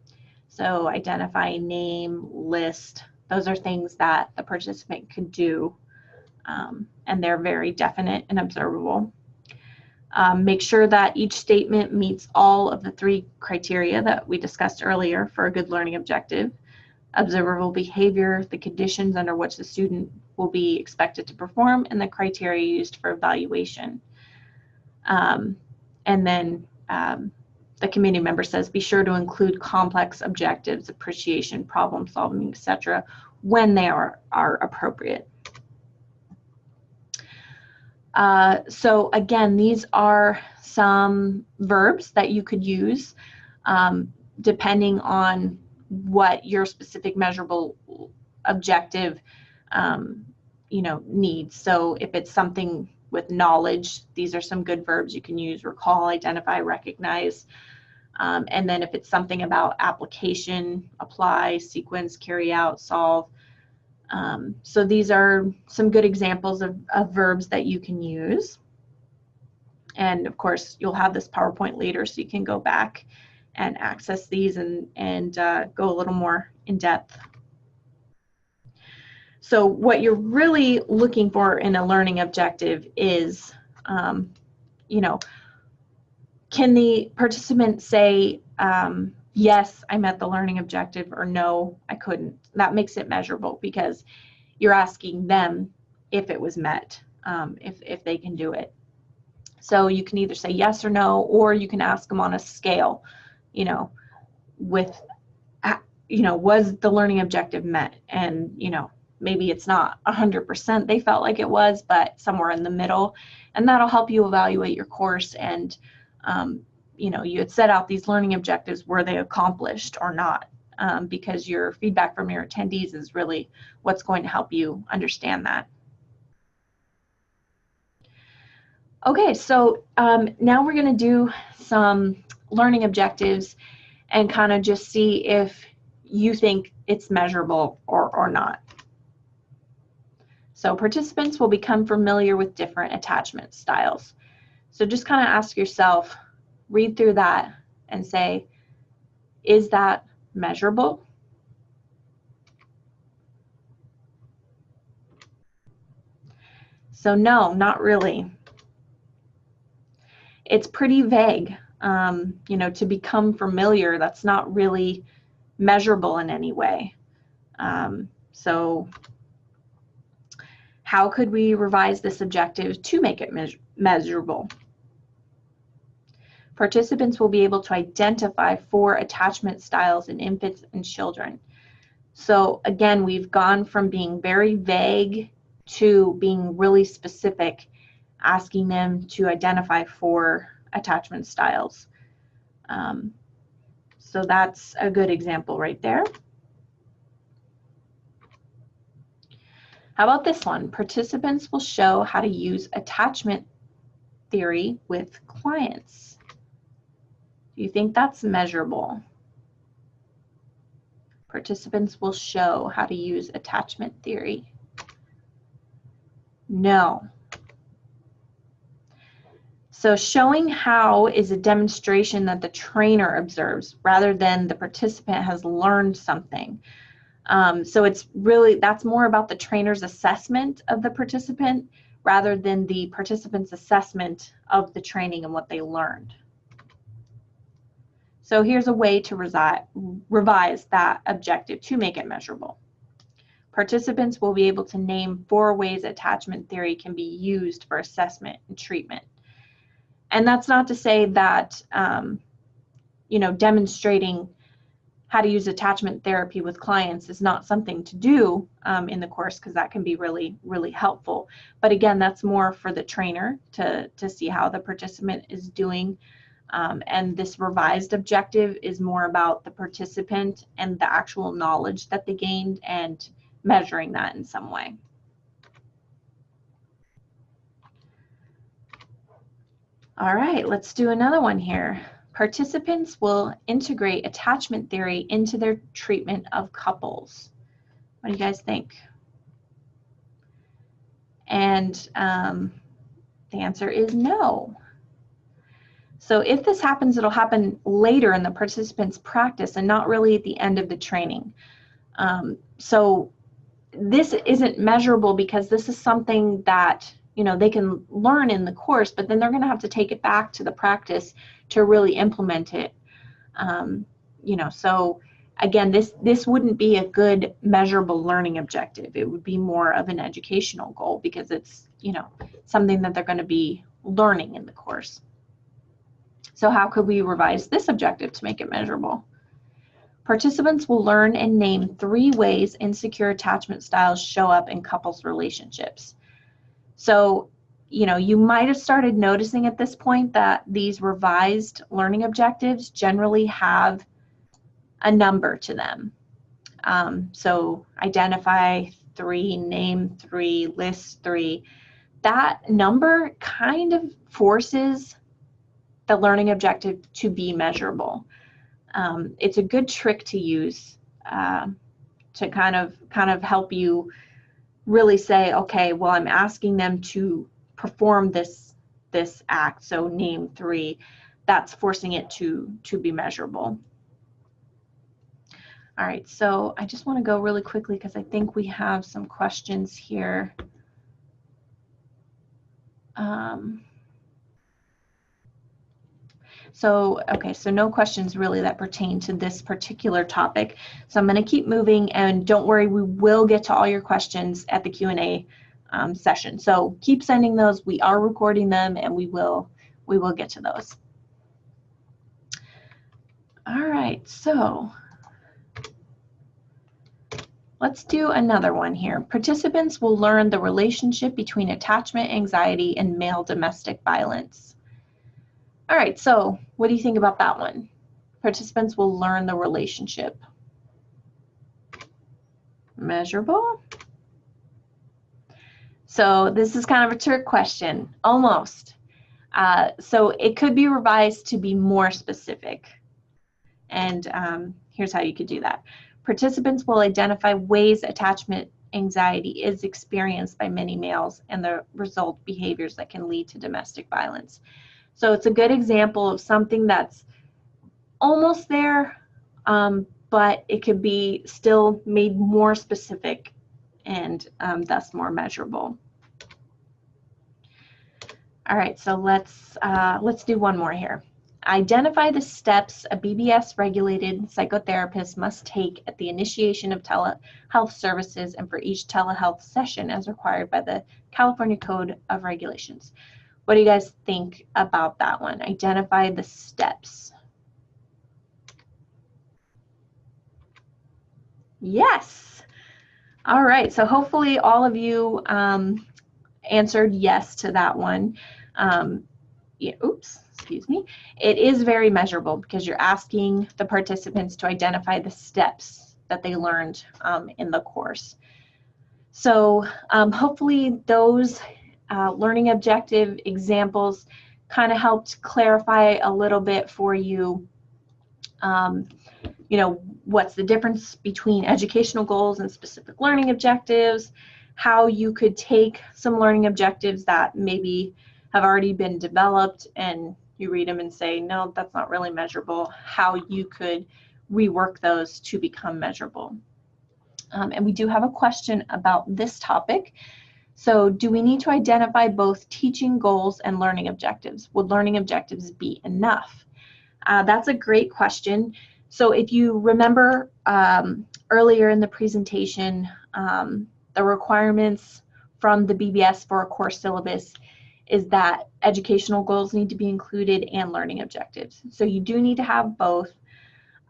So identify, name, list, those are things that the participant could do, and they're very definite and observable. Make sure that each statement meets all of the 3 criteria that we discussed earlier for a good learning objective. Observable behavior, the conditions under which the student will be expected to perform, and the criteria used for evaluation. And then the committee member says, be sure to include complex objectives, appreciation, problem solving, etc., when they are appropriate. So again, these are some verbs that you could use depending on what your specific measurable objective, needs. So if it's something with knowledge, these are some good verbs you can use: recall, identify, recognize. And then if it's something about application, apply, sequence, carry out, solve. So these are some good examples of verbs that you can use. And of course, you'll have this PowerPoint later, so you can go back and access these and go a little more in depth. So what you're really looking for in a learning objective is, can the participant say, yes, I met the learning objective, or no, I couldn't? That makes it measurable because you're asking them if it was met, if they can do it. So you can either say yes or no, or you can ask them on a scale, with, was the learning objective met? And, maybe it's not 100% they felt like it was, but somewhere in the middle. And that'll help you evaluate your course. And, you had set out these learning objectives, were they accomplished or not? Because your feedback from your attendees is really what's going to help you understand that. Okay, so now we're going to do some learning objectives and kind of just see if you think it's measurable or not. So participants will become familiar with different attachment styles. So just kind of ask yourself, read through that and say, is that measurable? So no, not really. It's pretty vague. To become familiar, that's not really measurable in any way. So how could we revise this objective to make it measurable? Participants will be able to identify 4 attachment styles in infants and children. So again, we've gone from being very vague to being really specific, asking them to identify 4 attachment styles. So that's a good example right there. How about this one? Participants will show how to use attachment theory with clients. Do you think that's measurable? Participants will show how to use attachment theory. No. So showing how is a demonstration that the trainer observes rather than the participant has learned something. So it's really, that's more about the trainer's assessment of the participant rather than the participant's assessment of the training and what they learned. So here's a way to revise that objective to make it measurable. Participants will be able to name 4 ways attachment theory can be used for assessment and treatment. And that's not to say that, demonstrating how to use attachment therapy with clients is not something to do in the course, because that can be really, really helpful. But again, that's more for the trainer to see how the participant is doing. And this revised objective is more about the participant and the actual knowledge that they gained and measuring that in some way. All right, let's do another one here. Participants will integrate attachment theory into their treatment of couples. What do you guys think? And the answer is no. So if this happens, it'll happen later in the participant's practice and not really at the end of the training. So this isn't measurable because this is something that they can learn in the course, but then they're going to have to take it back to the practice to really implement it. So again, this wouldn't be a good measurable learning objective. It would be more of an educational goal because it's, something that they're going to be learning in the course. So how could we revise this objective to make it measurable? Participants will learn and name 3 ways insecure attachment styles show up in couples relationships. So, you might have started noticing at this point that these revised learning objectives generally have a number to them. So identify 3, name 3, list 3. That number kind of forces the learning objective to be measurable. It's a good trick to use to kind of help you really say, okay, well, I'm asking them to perform this act, so name 3. That's forcing it to be measurable. All right, so I just want to go really quickly because I think we have some questions here. Okay, so no questions really that pertain to this particular topic. So I'm going to keep moving, and don't worry, we will get to all your questions at the Q&A session. So keep sending those. We are recording them, and we will get to those. All right, so let's do another one here. Participants will learn the relationship between attachment anxiety and male domestic violence. All right, so what do you think about that one? Participants will learn the relationship. Measurable? So this is kind of a trick question, almost. So it could be revised to be more specific. And here's how you could do that. Participants will identify ways attachment anxiety is experienced by many males and the result behaviors that can lead to domestic violence. So it's a good example of something that's almost there, but it could be still made more specific and thus more measurable. All right, so let's do one more here. Identify the steps a BBS-regulated psychotherapist must take at the initiation of telehealth services and for each telehealth session as required by the California Code of Regulations. What do you guys think about that one? Identify the steps. Yes. All right, so hopefully all of you answered yes to that one. Yeah, oops, excuse me. It is very measurable because you're asking the participants to identify the steps that they learned in the course. So hopefully those learning objective examples kind of helped clarify a little bit for you, you know, what's the difference between educational goals and specific learning objectives, how you could take some learning objectives that maybe have already been developed and you read them and say, no, that's not really measurable, how you could rework those to become measurable. And we do have a question about this topic. So do we need to identify both teaching goals and learning objectives? Would learning objectives be enough? That's a great question. So if you remember earlier in the presentation, the requirements from the BBS for a course syllabus is that educational goals need to be included and learning objectives. So you do need to have both.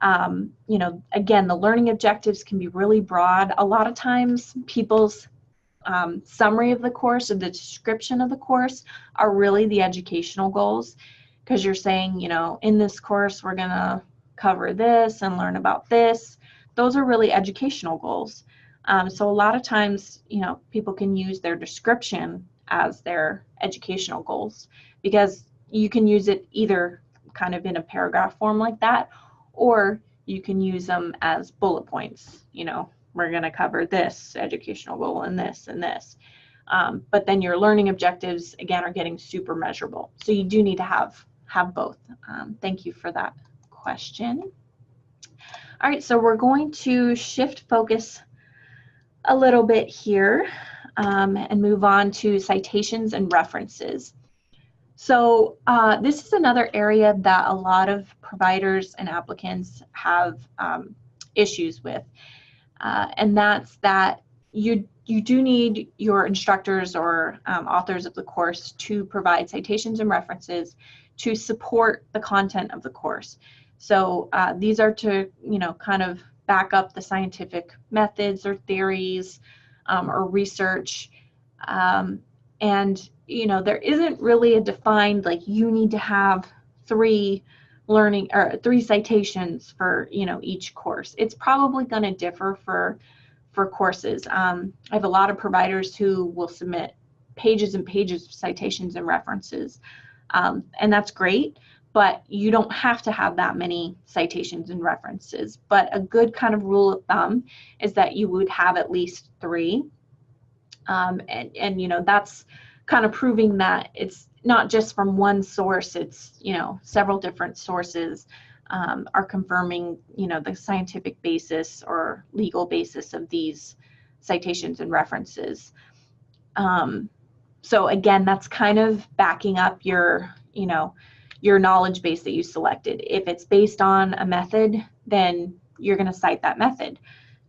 You know, again, the learning objectives can be really broad. A lot of times people's summary of the course or the description of the course are really the educational goals, because you're saying, you know, in this course we're going to cover this and learn about this. Those are really educational goals. So a lot of times, you know, people can use their description as their educational goals, because you can use it either kind of in a paragraph form like that, or you can use them as bullet points. You know, we're going to cover this educational goal and this and this. But then your learning objectives, again, are getting super measurable. So you do need to have both. Thank you for that question. All right, so we're going to shift focus a little bit here and move on to citations and references. So this is another area that a lot of providers and applicants have issues with, and that's that you do need your instructors or authors of the course to provide citations and references to support the content of the course. So these are to, you know, kind of back up the scientific methods or theories or research. And, you know, there isn't really a defined, like, you need to have 3 learning or 3 citations for, you know, each course. It's probably going to differ for courses. I have a lot of providers who will submit pages and pages of citations and references, and that's great, but you don't have to have that many citations and references. But a good kind of rule of thumb is that you would have at least 3, and you know, that's kind of proving that it's not just from one source, it's, you know, several different sources are confirming, you know, the scientific basis or legal basis of these citations and references. So again, that's kind of backing up your, you know, your knowledge base that you selected. If it's based on a method, then you're going to cite that method,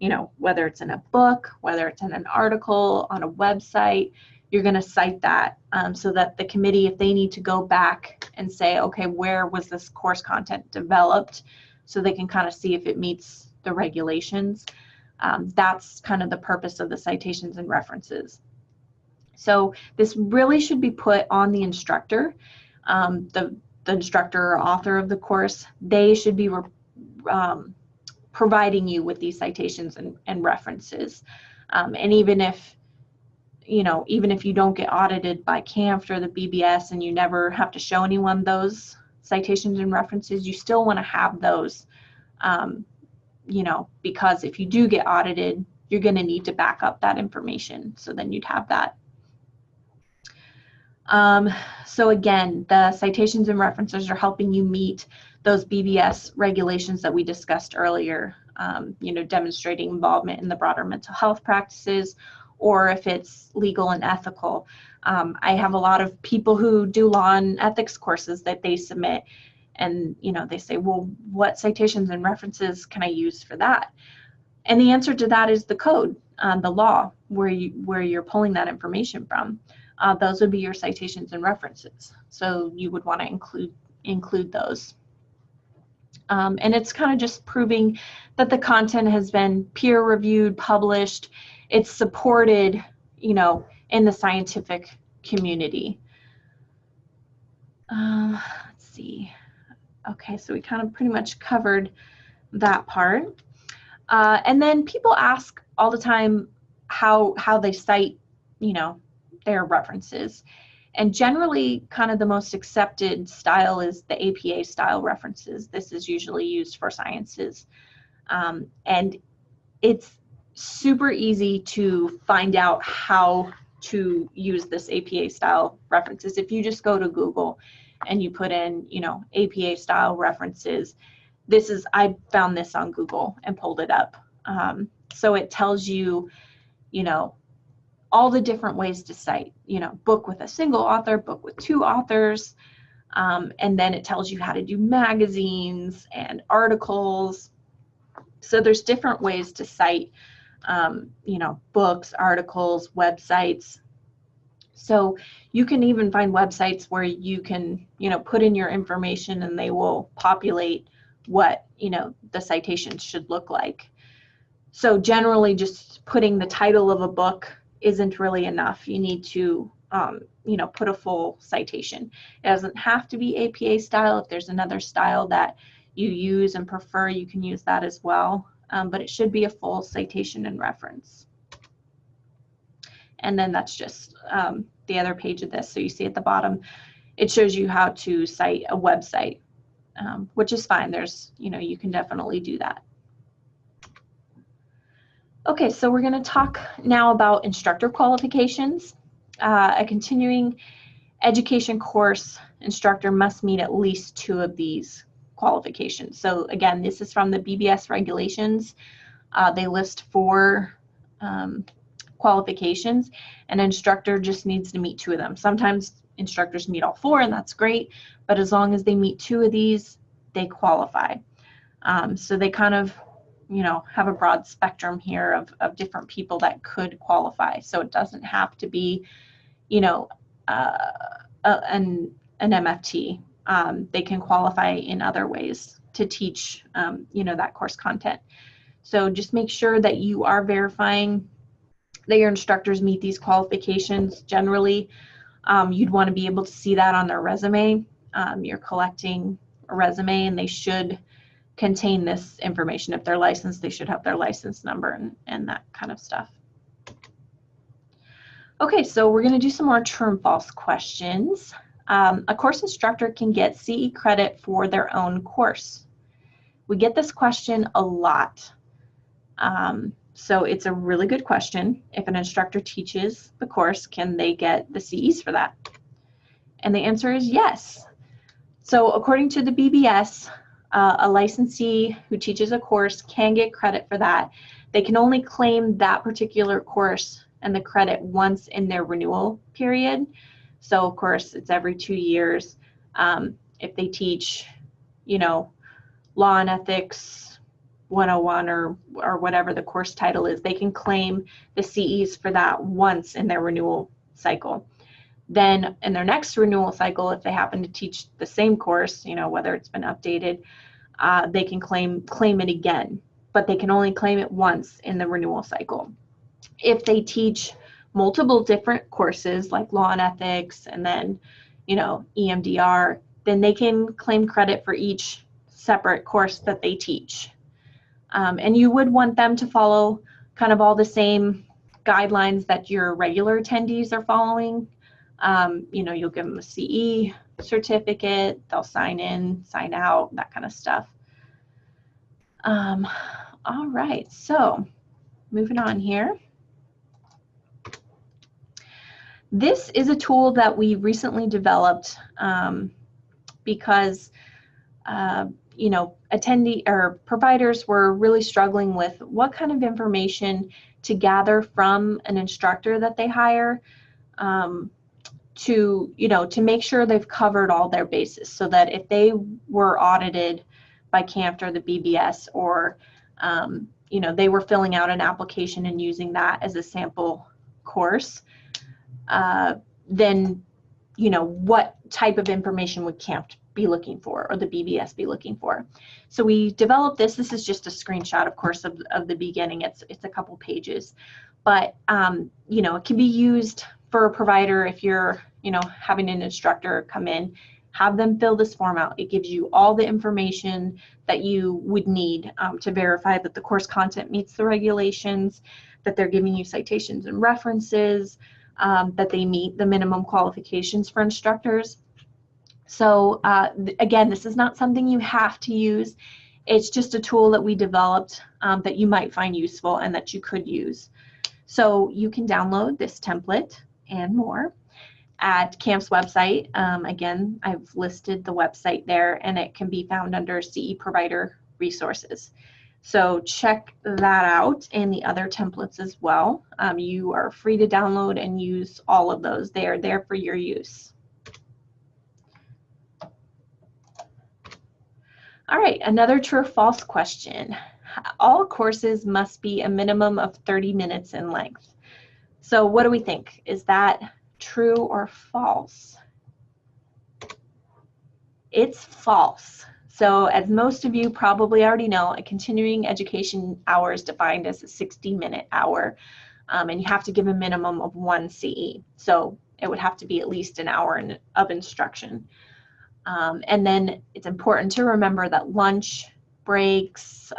you know, whether it's in a book, whether it's in an article, on a website, you're going to cite that so that the committee, if they need to go back and say, okay, where was this course content developed, so they can kind of see if it meets the regulations. That's kind of the purpose of the citations and references. So this really should be put on the instructor. The instructor or author of the course, they should be providing you with these citations and references. And even if, you know, even if you don't get audited by CAMFT or the BBS and you never have to show anyone those citations and references, you still want to have those, you know, because if you do get audited, you're going to need to back up that information. So then you'd have that. So again, the citations and references are helping you meet those BBS regulations that we discussed earlier, you know, demonstrating involvement in the broader mental health practices, or if it's legal and ethical. I have a lot of people who do law and ethics courses that they submit, and, you know, they say, well, what citations and references can I use for that? And the answer to that is the code, the law, where you're pulling that information from. Those would be your citations and references. So you would want to include those. And it's kind of just proving that the content has been peer reviewed, published, it's supported, you know, in the scientific community. Let's see. Okay, so we kind of pretty much covered that part. And then people ask all the time how they cite, you know, their references. And generally, kind of the most accepted style is the APA style references. This is usually used for sciences. And it's super easy to find out how to use this APA style references. If you just go to Google and you put in, you know, APA style references, I found this on Google and pulled it up. So it tells you, you know, all the different ways to cite, you know, book with a single author, book with 2 authors, and then it tells you how to do magazines and articles. So there's different ways to cite, you know, books, articles, websites. So you can even find websites where you can, you know, put in your information and they will populate what, you know, the citations should look like. So generally just putting the title of a book isn't really enough. You need to, you know, put a full citation. It doesn't have to be APA style. If there's another style that you use and prefer, you can use that as well. But it should be a full citation and reference. And then that's just the other page of this. So you see at the bottom, it shows you how to cite a website, which is fine. There's, you know, you can definitely do that. Okay, so we're going to talk now about instructor qualifications. A continuing education course instructor must meet at least 2 of these qualifications. So again, this is from the BBS regulations. They list 4 qualifications. An instructor just needs to meet 2 of them. Sometimes instructors meet all 4, and that's great, but as long as they meet 2 of these, they qualify. So they kind of, you know, have a broad spectrum here of different people that could qualify. So it doesn't have to be, you know, an MFT. They can qualify in other ways to teach, you know, that course content. So just make sure that you are verifying that your instructors meet these qualifications. Generally, you'd want to be able to see that on their resume. You're collecting a resume, and they should contain this information. If they're licensed, they should have their license number and that kind of stuff. Okay, so we're going to do some more true and false questions. A course instructor can get CE credit for their own course. We get this question a lot. So it's a really good question. If an instructor teaches the course, can they get the CEs for that? And the answer is yes. So according to the BBS, a licensee who teaches a course can get credit for that. They can only claim that particular course and the credit once in their renewal period. So of course it's every 2 years. If they teach, you know, Law and Ethics 101 or whatever the course title is, they can claim the CEs for that once in their renewal cycle. Then in their next renewal cycle, if they happen to teach the same course, you know, whether it's been updated, they can claim it again, but they can only claim it once in the renewal cycle. If they teach multiple different courses like Law and Ethics and then, you know, EMDR, then they can claim credit for each separate course that they teach. And you would want them to follow kind of all the same guidelines that your regular attendees are following. You know, you'll give them a CE certificate, they'll sign in, sign out, that kind of stuff. All right, so moving on here. This is a tool that we recently developed because you know, attendee or providers were really struggling with what kind of information to gather from an instructor that they hire to, you know, to make sure they've covered all their bases, so that if they were audited by CAMT or the BBS, or you know, they were filling out an application and using that as a sample course, then, you know, what type of information would CAMT be looking for, or the BBS be looking for? So we developed this. This is just a screenshot, of course, of the beginning. It's a couple pages, but you know, it can be used for a provider if you're, you know, having an instructor come in, have them fill this form out. It gives you all the information that you would need to verify that the course content meets the regulations, that they're giving you citations and references, that they meet the minimum qualifications for instructors. So again, this is not something you have to use. It's just a tool that we developed that you might find useful and that you could use. So you can download this template and more at CAMT's website. Again, I've listed the website there, and it can be found under CE Provider Resources. So check that out, and the other templates as well. You are free to download and use all of those. They are there for your use. All right, another true or false question. All courses must be a minimum of 30 minutes in length. So what do we think? Is that true or false? It's false. So as most of you probably already know, a continuing education hour is defined as a 60-minute hour, and you have to give a minimum of 1 CE. So it would have to be at least an hour of instruction. And then it's important to remember that lunch breaks,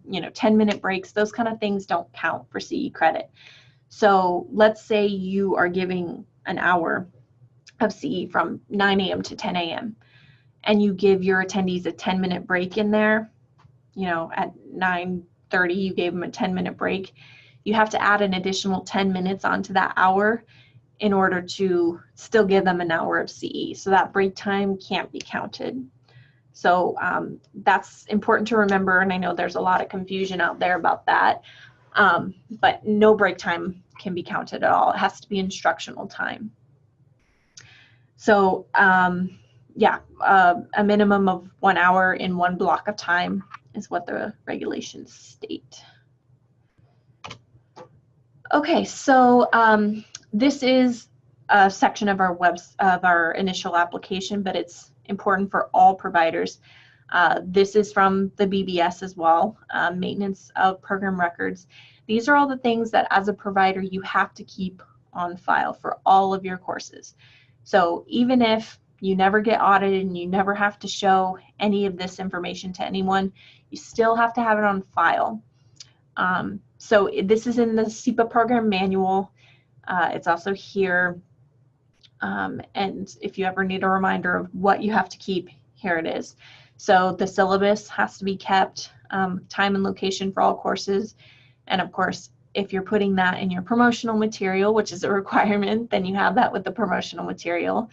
you know, 10-minute breaks, those kind of things don't count for CE credit. So let's say you are giving an hour of CE from 9 a.m. to 10 a.m. and you give your attendees a 10-minute break in there, you know, at 9:30 you gave them a 10-minute break. You have to add an additional 10 minutes onto that hour in order to still give them an hour of CE. So that break time can't be counted. So that's important to remember, and I know there's a lot of confusion out there about that, but no break time can be counted at all. It has to be instructional time. So yeah, a minimum of 1 hour in one block of time is what the regulations state. Okay, so this is a section of our initial application, but it's important for all providers. This is from the BBS as well, maintenance of program records. These are all the things that as a provider you have to keep on file for all of your courses. So even if You never get audited and you never have to show any of this information to anyone. You still have to have it on file. So this is in the CEPA program manual. It's also here. And if you ever need a reminder of what you have to keep, here it is. So the syllabus has to be kept, time and location for all courses. And of course, if you're putting that in your promotional material, which is a requirement, then you have that with the promotional material.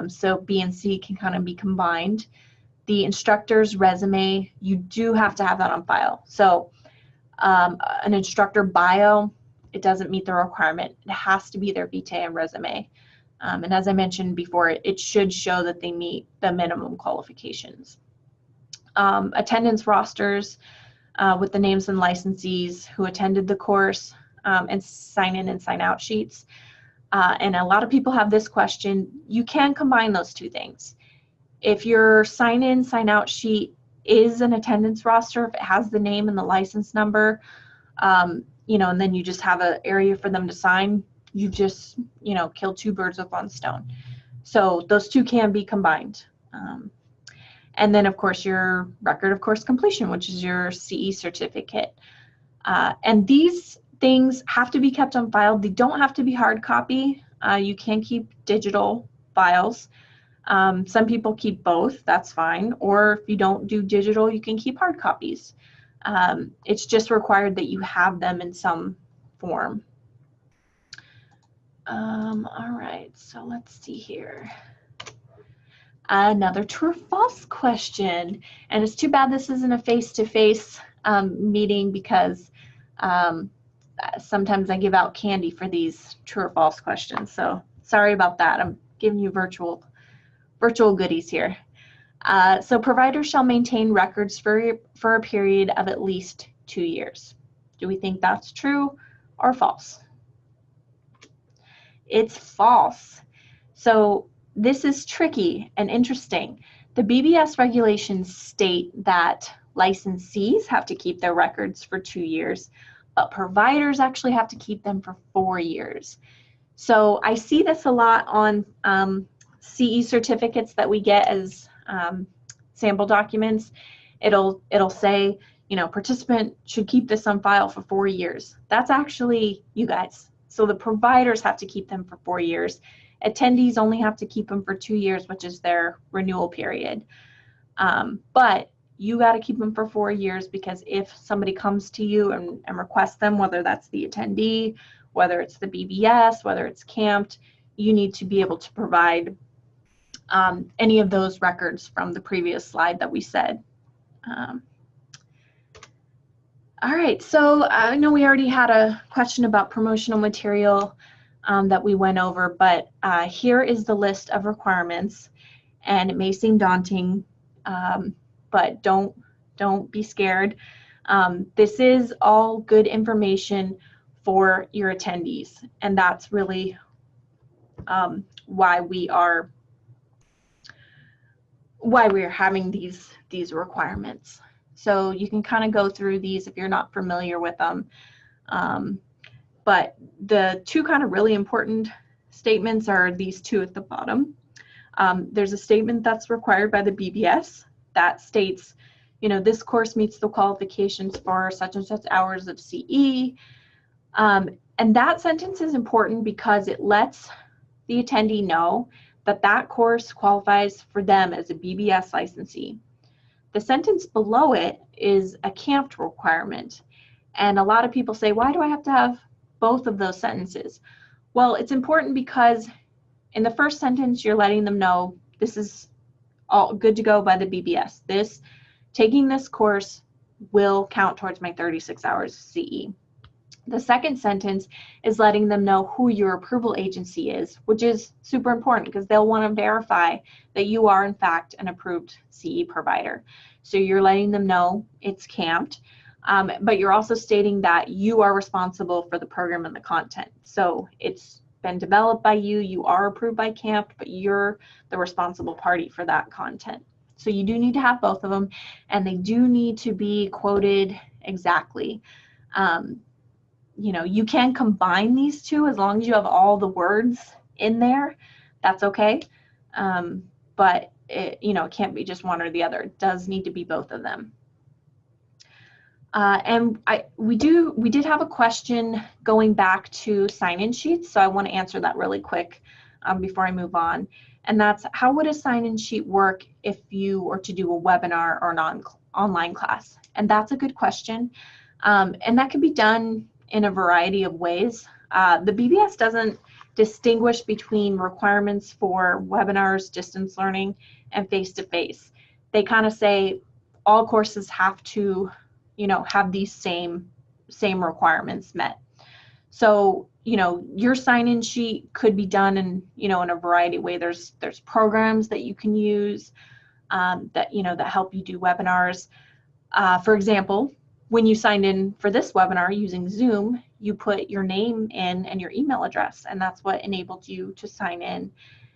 So B and C can kind of be combined. The instructor's resume, you do have to have that on file. So an instructor bio, it doesn't meet the requirement. It has to be their vitae and resume. And as I mentioned before, it should show that they meet the minimum qualifications. Attendance rosters with the names and licensees who attended the course, and sign in and sign out sheets. And a lot of people have this question. You can combine those two things. If your sign in, sign out sheet is an attendance roster, if it has the name and the license number, you know, and then you just have an area for them to sign, you just, you know, kill two birds with one stone. So those two can be combined. And then of course your record of course completion, which is your CE certificate. And these things have to be kept on file. They don't have to be hard copy. You can keep digital files. Some people keep both, that's fine. Or if you don't do digital, you can keep hard copies. It's just required that you have them in some form. All right, so let's see here. Another true or false question. And it's too bad this isn't a face-to-face meeting, because sometimes I give out candy for these true or false questions. So sorry about that. I'm giving you virtual goodies here. So providers shall maintain records for a period of at least 2 years. Do we think that's true or false? It's false. So this is tricky and interesting. The BBS regulations state that licensees have to keep their records for 2 years, but providers actually have to keep them for 4 years. So I see this a lot on CE certificates that we get as sample documents. It'll say, you know, participant should keep this on file for 4 years. That's actually you guys. So the providers have to keep them for 4 years. Attendees only have to keep them for 2 years, which is their renewal period. But you got to keep them for 4 years, because if somebody comes to you and requests them, whether that's the attendee, whether it's the BBS, whether it's camped, you need to be able to provide any of those records from the previous slide that we said. All right, so I know we already had a question about promotional material that we went over, but here is the list of requirements, and it may seem daunting, but don't be scared. This is all good information for your attendees, and that's really why we are having these requirements. So you can kind of go through these if you're not familiar with them. But the two kind of really important statements are these two at the bottom. There's a statement that's required by the BBS that states, you know, this course meets the qualifications for such and such hours of CE. And that sentence is important because it lets the attendee know that that course qualifies for them as a BBS licensee. The sentence below it is a camped requirement. And a lot of people say, why do I have to have both of those sentences? Well, it's important because in the first sentence, you're letting them know this is all good to go by the BBS. Taking this course will count towards my 36 hours CE. The second sentence is letting them know who your approval agency is, which is super important because they'll want to verify that you are in fact an approved CE provider. So you're letting them know it's camped, but you're also stating that you are responsible for the program and the content. So it's been developed by you, you are approved by camped, but you're the responsible party for that content. So you do need to have both of them, and they do need to be quoted exactly. You know, you can combine these two as long as you have all the words in there. That's okay. but it can't be just one or the other. It does need to be both of them. And we did have a question going back to sign-in sheets, so I want to answer that really quick before I move on. And that's, how would a sign-in sheet work if you were to do a webinar or an online class? And that's a good question. And that can be done in a variety of ways. The BBS doesn't distinguish between requirements for webinars, distance learning, and face-to-face. They kind of say all courses have to have these same requirements met. So, your sign-in sheet could be done in, in a variety of ways. There's programs that you can use that help you do webinars. For example, when you signed in for this webinar using Zoom, you put your name in and your email address, and that's what enabled you to sign in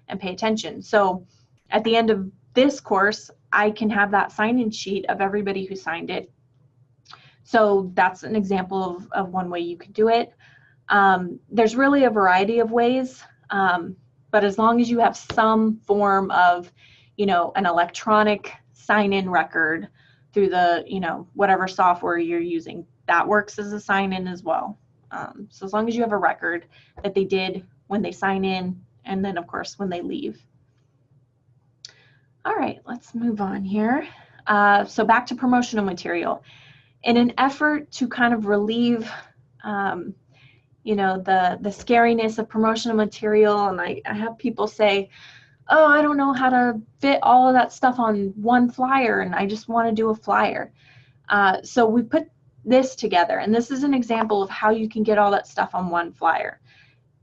and pay attention. So at the end of this course, I can have that sign-in sheet of everybody who signed it. So that's an example of one way you could do it. There's really a variety of ways, but as long as you have some form of, an electronic sign-in record through the, whatever software you're using, that works as a sign-in as well. So as long as you have a record that they did when they sign in, and then of course when they leave. All right, let's move on here. So back to promotional material. In an effort to kind of relieve, the scariness of promotional material, and I have people say, oh, I don't know how to fit all of that stuff on one flyer, and I just want to do a flyer. So we put this together, and this is an example of how you can get all that stuff on one flyer.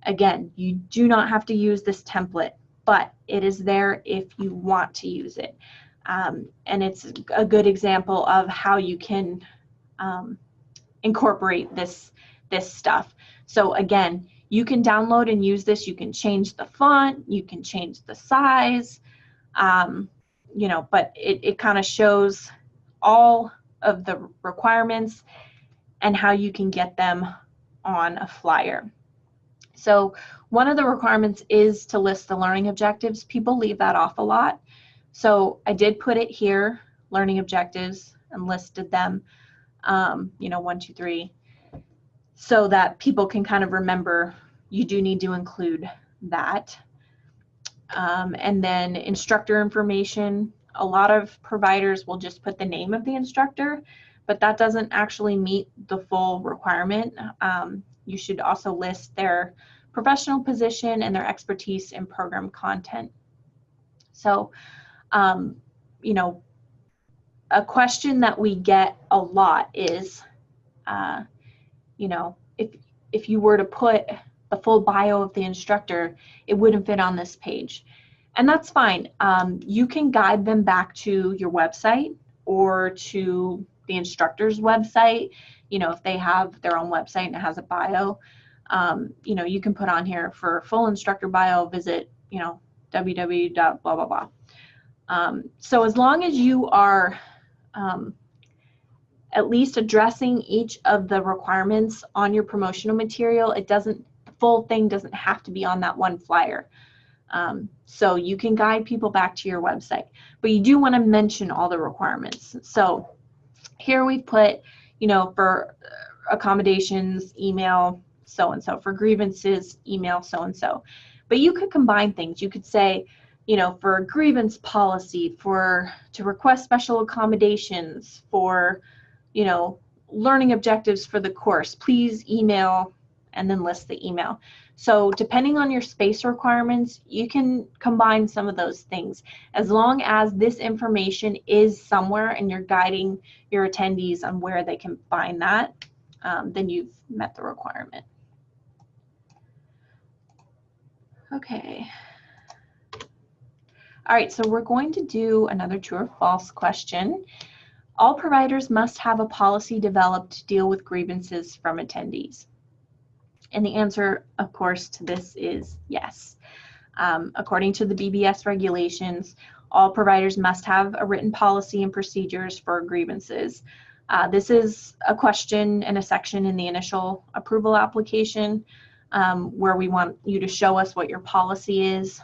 Again, you do not have to use this template, but it is there if you want to use it. And it's a good example of how you can incorporate this stuff. So again, you can download and use this. You can change the font, you can change the size, but it kind of shows all of the requirements and how you can get them on a flyer. So one of the requirements is to list the learning objectives. People leave that off a lot. So I did put it here, learning objectives, and listed them, 1, 2, 3, so that people can kind of remember you do need to include that. And then instructor information. A lot of providers will just put the name of the instructor, but that doesn't actually meet the full requirement. You should also list their professional position and their expertise in program content. So, a question that we get a lot is, if you were to put the full bio of the instructor, it wouldn't fit on this page. And that's fine. You can guide them back to your website or to the instructor's website. If they have their own website and it has a bio, you can put on here for full instructor bio, visit, www. blah, blah, blah. So as long as you are at least addressing each of the requirements on your promotional material, the full thing doesn't have to be on that one flyer. So you can guide people back to your website, but you do want to mention all the requirements. So here we put, for accommodations, email, so-and-so. For grievances, email, so-and-so. But you could combine things. You could say, for a grievance policy, to request special accommodations, for, learning objectives for the course, please email, and then list the email. So depending on your space requirements, you can combine some of those things. As long as this information is somewhere and you're guiding your attendees on where they can find that, then you've met the requirement. Okay. All right, so we're going to do another true or false question. All providers must have a policy developed to deal with grievances from attendees. And the answer, of course, to this is yes. According to the BBS regulations, all providers must have a written policy and procedures for grievances. This is a question in a section in the initial approval application where we want you to show us what your policy is.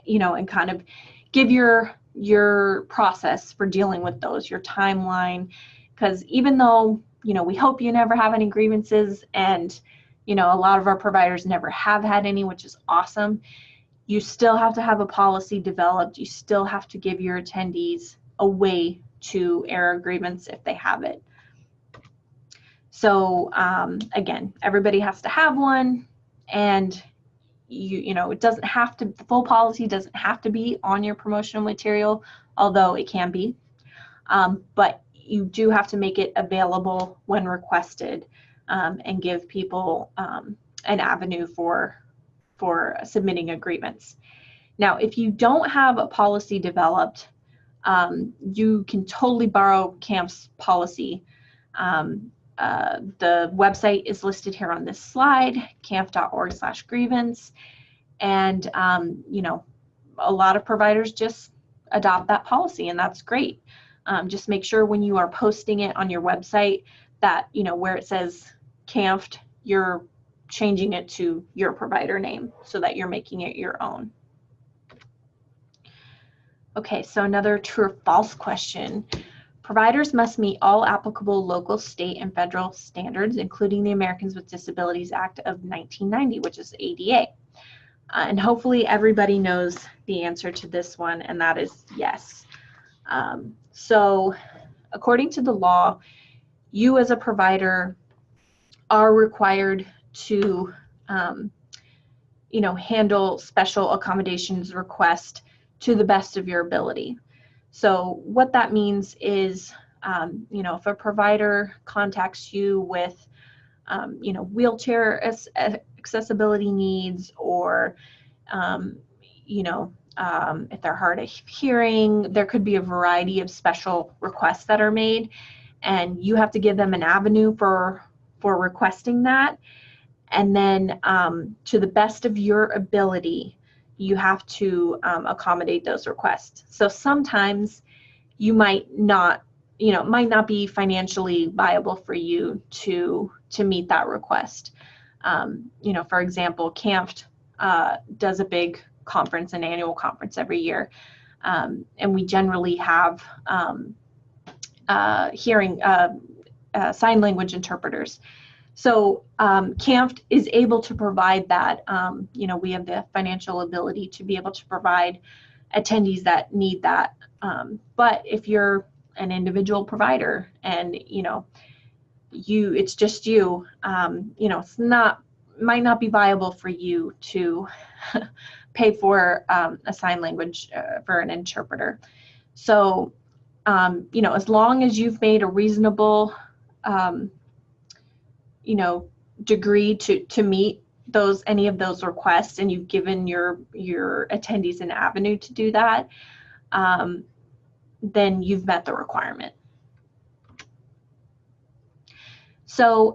and kind of give your process for dealing with those, your timeline, because even though, we hope you never have any grievances, and, a lot of our providers never have had any, which is awesome, you still have to have a policy developed. You still have to give your attendees a way to air a grievance if they have it. So again, everybody has to have one, and it doesn't have to, the full policy doesn't have to be on your promotional material, although it can be, but you do have to make it available when requested, and give people an avenue for submitting a grievance. Now, if you don't have a policy developed, you can totally borrow CAMF's policy. The website is listed here on this slide, camf.org/grievance, and a lot of providers just adopt that policy, and that's great. Just make sure when you are posting it on your website that where it says CAMF, you're changing it to your provider name so that you're making it your own. Okay, so another true or false question. Providers must meet all applicable local, state, and federal standards, including the Americans with Disabilities Act of 1990, which is ADA. And hopefully everybody knows the answer to this one, and that is yes. So according to the law, you as a provider are required to handle special accommodations request to the best of your ability. So what that means is, if a provider contacts you with, wheelchair accessibility needs, or, if they're hard of hearing, there could be a variety of special requests that are made, and you have to give them an avenue for requesting that. And then to the best of your ability, you have to accommodate those requests. So sometimes you might not, it might not be financially viable for you to meet that request. For example, CAMF does a big conference, an annual conference every year, and we generally have sign language interpreters. So CAMF is able to provide that. We have the financial ability to be able to provide attendees that need that. But if you're an individual provider and it's just you, it's might not be viable for you to pay for a sign language for an interpreter. So as long as you've made a reasonable degree to meet any of those requests, and you've given your attendees an avenue to do that, then you've met the requirement. So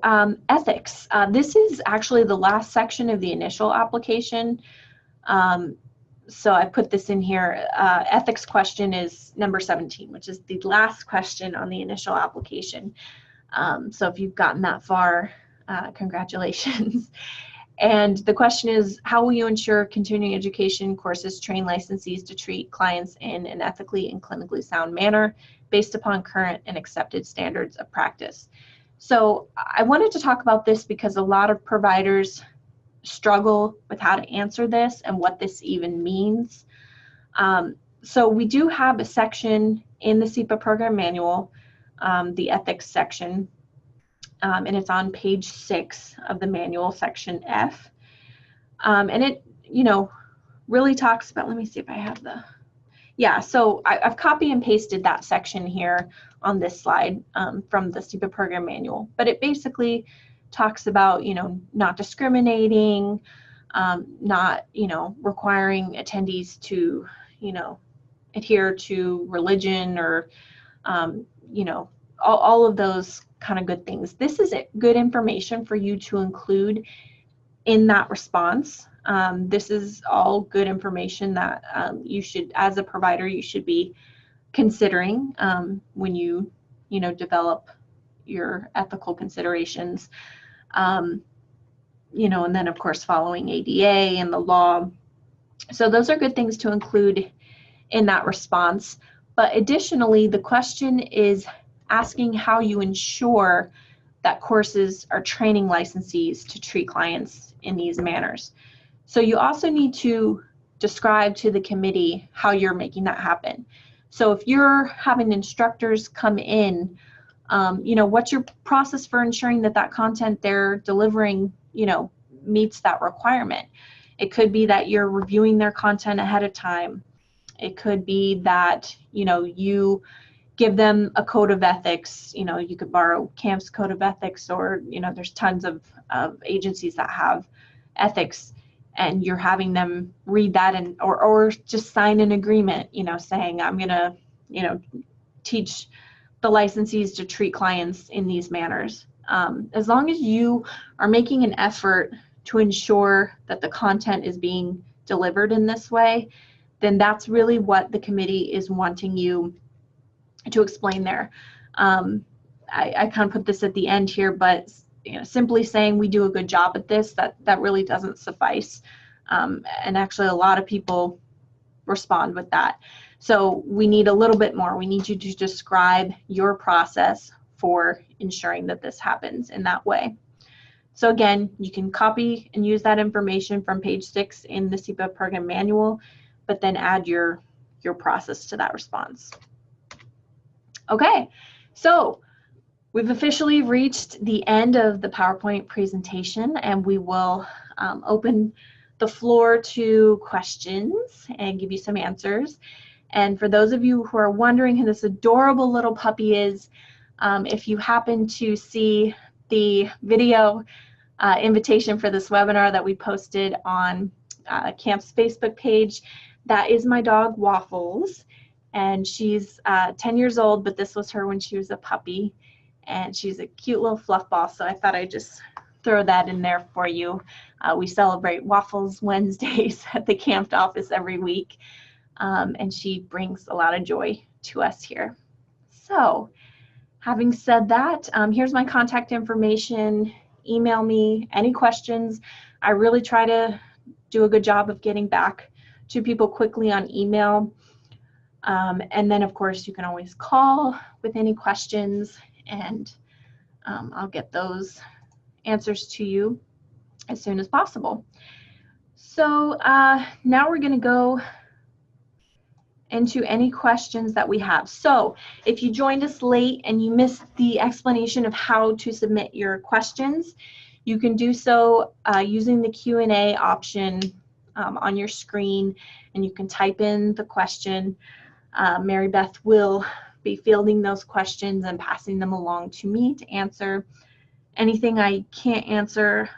ethics. This is actually the last section of the initial application. So I put this in here. Ethics question is number 17, which is the last question on the initial application. So if you've gotten that far, congratulations. And the question is, how will you ensure continuing education courses train licensees to treat clients in an ethically and clinically sound manner based upon current and accepted standards of practice? So I wanted to talk about this because a lot of providers struggle with how to answer this and what this even means. So we do have a section in the CEPA program manual, the ethics section, and it's on page 6 of the manual, section F. And it, really talks about, let me see if I have so I've copy and pasted that section here on this slide from the CEPA program manual. But it basically talks about, not discriminating, not, requiring attendees to, adhere to religion or, all of those kind of good things. This is good information for you to include in that response. This is all good information that you should, as a provider, you should be considering when you, develop your ethical considerations. And then of course following ADA and the law. So those are good things to include in that response. But additionally, the question is asking how you ensure that courses are training licensees to treat clients in these manners. So you also need to describe to the committee how you're making that happen. So if you're having instructors come in, what's your process for ensuring that that content they're delivering, meets that requirement? It could be that you're reviewing their content ahead of time. It could be that, you give them a code of ethics. You could borrow CAMP's code of ethics, or, there's tons of agencies that have ethics, and you're having them read that or just sign an agreement, saying, I'm going to, teach the licensees to treat clients in these manners. As long as you are making an effort to ensure that the content is being delivered in this way, then that's really what the committee is wanting you to explain there. I kind of put this at the end here, but simply saying we do a good job at this, that really doesn't suffice. And actually a lot of people respond with that. So we need a little bit more. We need you to describe your process for ensuring that this happens in that way. So again, you can copy and use that information from page 6 in the CEPA program manual, but then add your process to that response. Okay, so we've officially reached the end of the PowerPoint presentation, and we will open the floor to questions and give you some answers. And for those of you who are wondering who this adorable little puppy is, if you happen to see the video invitation for this webinar that we posted on CAMP's Facebook page, that is my dog Waffles, and she's 10 years old, but this was her when she was a puppy, and she's a cute little fluff ball, so I thought I'd just throw that in there for you. We celebrate Waffles Wednesdays at the CAMP office every week, and she brings a lot of joy to us here. So having said that, here's my contact information. Email me any questions. I really try to do a good job of getting back to people quickly on email. And then, of course, you can always call with any questions, and I'll get those answers to you as soon as possible. So now we're going to go into any questions that we have. So if you joined us late and you missed the explanation of how to submit your questions, you can do so using the Q&A option on your screen, and you can type in the question. Mary Beth will be fielding those questions and passing them along to me to answer. Anything I can't answer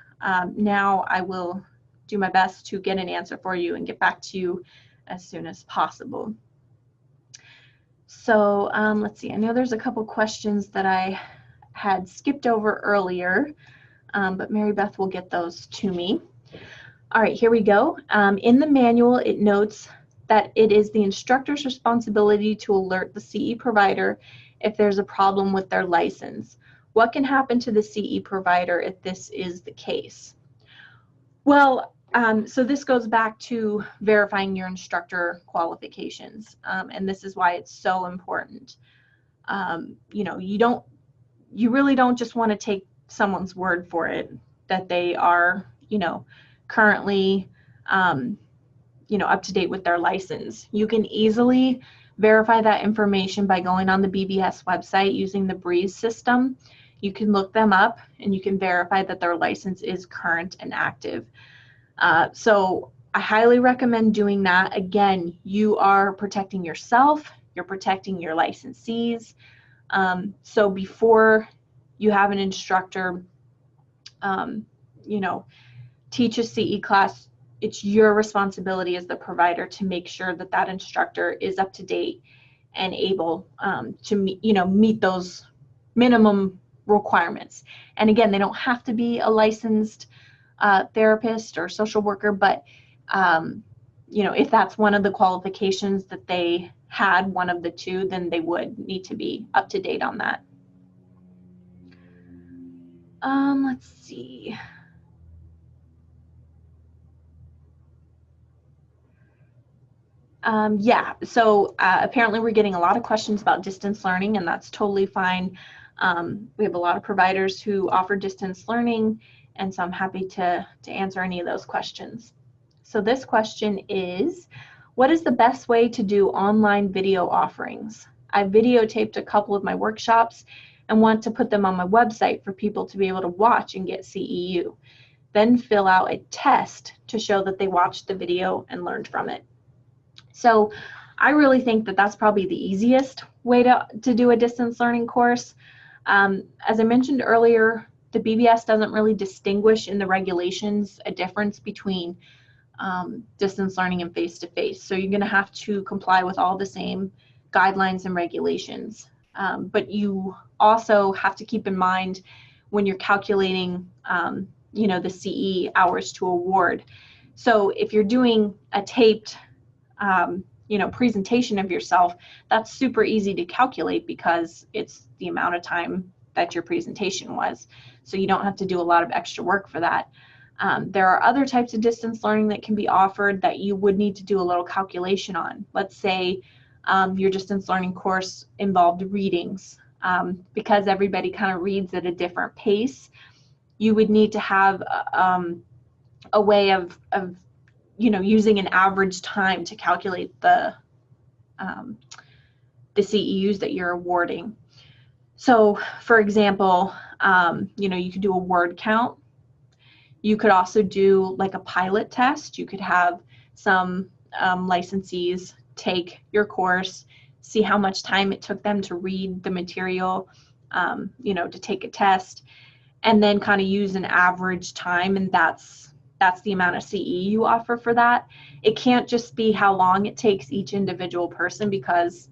now, I will do my best to get an answer for you and get back to you as soon as possible. So let's see, I know there's a couple questions that I had skipped over earlier, but Mary Beth will get those to me. All right, here we go. In the manual, it notes that it is the instructor's responsibility to alert the CE provider if there's a problem with their license. What can happen to the CE provider if this is the case? Well, so this goes back to verifying your instructor qualifications, and this is why it's so important. You really don't just want to take someone's word for it that they are, currently, up to date with their license. You can easily verify that information by going on the BBS website using the Breeze system. You can look them up and you can verify that their license is current and active. So I highly recommend doing that. Again, you are protecting yourself, you're protecting your licensees. So before you have an instructor, teach a CE class, it's your responsibility as the provider to make sure that that instructor is up to date and able to meet those minimum requirements. And again, they don't have to be a licensed therapist or social worker, but if that's one of the qualifications that they had, one of the two, then they would need to be up to date on that. Let's see. Yeah, so apparently we're getting a lot of questions about distance learning, and that's totally fine. We have a lot of providers who offer distance learning, and so I'm happy to answer any of those questions. So this question is, what is the best way to do online video offerings? I've videotaped a couple of my workshops and want to put them on my website for people to be able to watch and get CEU. Then fill out a test to show that they watched the video and learned from it. So I really think that that's probably the easiest way to do a distance learning course. As I mentioned earlier, the BBS doesn't really distinguish in the regulations a difference between distance learning and face-to-face. So you're going to have to comply with all the same guidelines and regulations. But you also have to keep in mind when you're calculating, you know, the CE hours to award. So if you're doing a taped you know, presentation of yourself, that's super easy to calculate because it's the amount of time that your presentation was. So you don't have to do a lot of extra work for that. There are other types of distance learning that can be offered that you would need to do a little calculation on. Let's say your distance learning course involved readings. Because everybody kind of reads at a different pace, you would need to have a way of you know, using an average time to calculate the CEUs that you're awarding. So, for example, you know, you could do a word count. You could also do like a pilot test. You could have some licensees take your course, see how much time it took them to read the material, you know, to take a test, and then kind of use an average time, and that's the amount of CE you offer for that. It can't just be how long it takes each individual person because,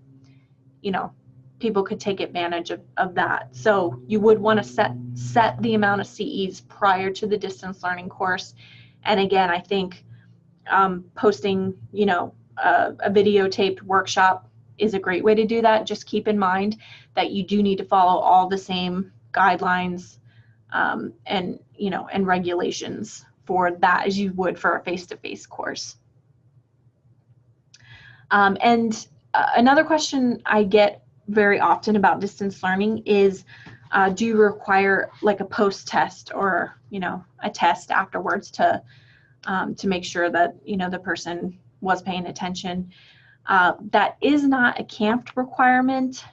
you know, people could take advantage of that. So you would want to set the amount of CEs prior to the distance learning course. And again, I think posting, you know, a videotaped workshop is a great way to do that. Just keep in mind that you do need to follow all the same guidelines and, you know, and regulations for that as you would for a face-to-face course. And another question I get very often about distance learning is, do you require like a post-test or, you know, a test afterwards to make sure that, you know, the person was paying attention? That is not a camped requirement.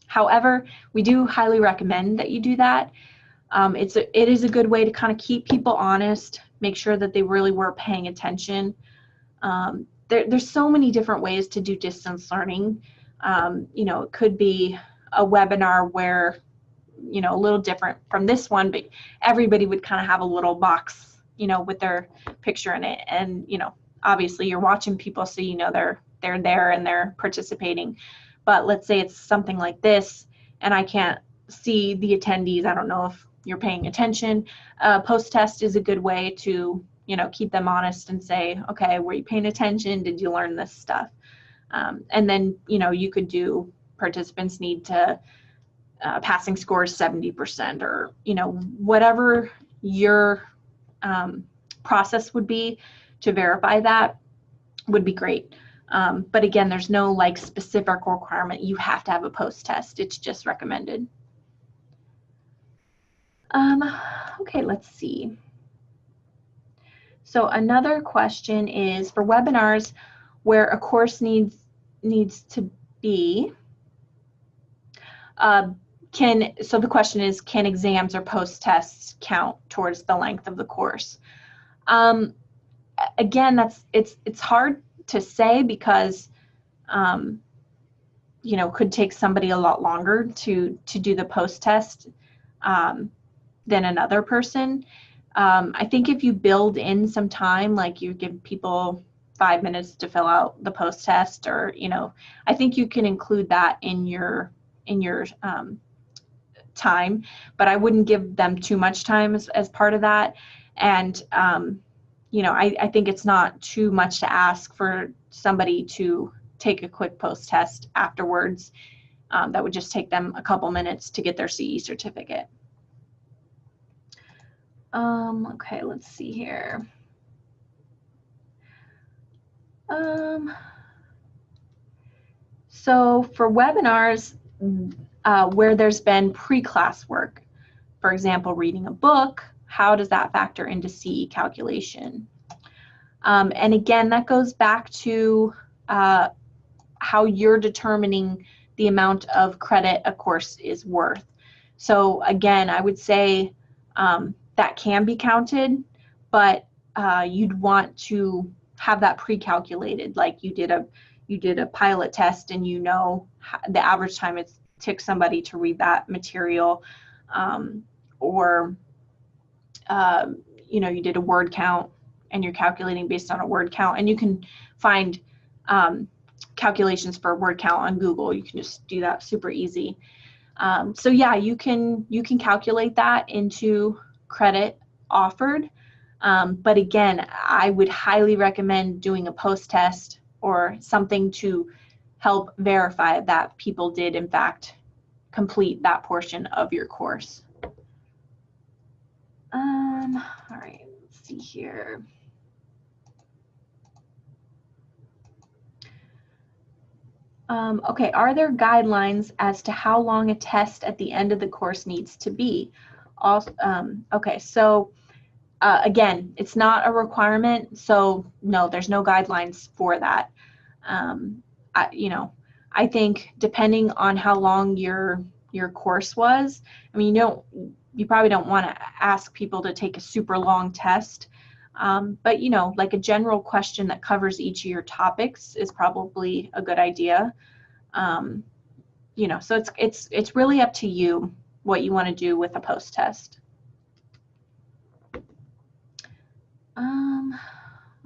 However, we do highly recommend that you do that. It is a good way to kind of keep people honest, make sure that they really were paying attention. There's so many different ways to do distance learning. You know, it could be a webinar where, you know, a little different from this one, but everybody would kind of have a little box, you know, with their picture in it. And, you know, obviously you're watching people, so you know they're there and they're participating. But let's say it's something like this, and I can't see the attendees. I don't know if you're paying attention. Post-test is a good way to, you know, keep them honest and say, okay, were you paying attention? Did you learn this stuff? And then, you know, you could do participants need to passing score is 70%, or, you know, whatever your process would be to verify that would be great. But again, there's no like specific requirement. You have to have a post-test. It's just recommended. Okay, let's see. So another question is, for webinars where a course needs to be, so the question is, can exams or post-tests count towards the length of the course? Again, it's hard to say because, you know, could take somebody a lot longer to do the post-test than another person. I think if you build in some time, like you give people 5 minutes to fill out the post-test, or, you know, I think you can include that in your time, but I wouldn't give them too much time as part of that. And, you know, I think it's not too much to ask for somebody to take a quick post-test afterwards. That would just take them a couple minutes to get their CE certificate. Okay, let's see here. So for webinars where there's been pre-class work, for example, reading a book, how does that factor into CE calculation? And again, that goes back to how you're determining the amount of credit a course is worth. So again, I would say that can be counted, but you'd want to have that pre-calculated, like you did a pilot test and you know the average time it took somebody to read that material, or you know, you did a word count and you're calculating based on a word count, and you can find calculations for word count on Google. You can just do that super easy. So yeah, you can calculate that into credit offered. But again, I would highly recommend doing a post-test or something to help verify that people did in fact complete that portion of your course. All right, let's see here. Okay, are there guidelines as to how long a test at the end of the course needs to be? Also, okay, so again, it's not a requirement, so no, there's no guidelines for that. You know, I think depending on how long your course was, I mean, you probably don't want to ask people to take a super long test, but you know, like a general question that covers each of your topics is probably a good idea. You know, so it's really up to you what you want to do with a post test.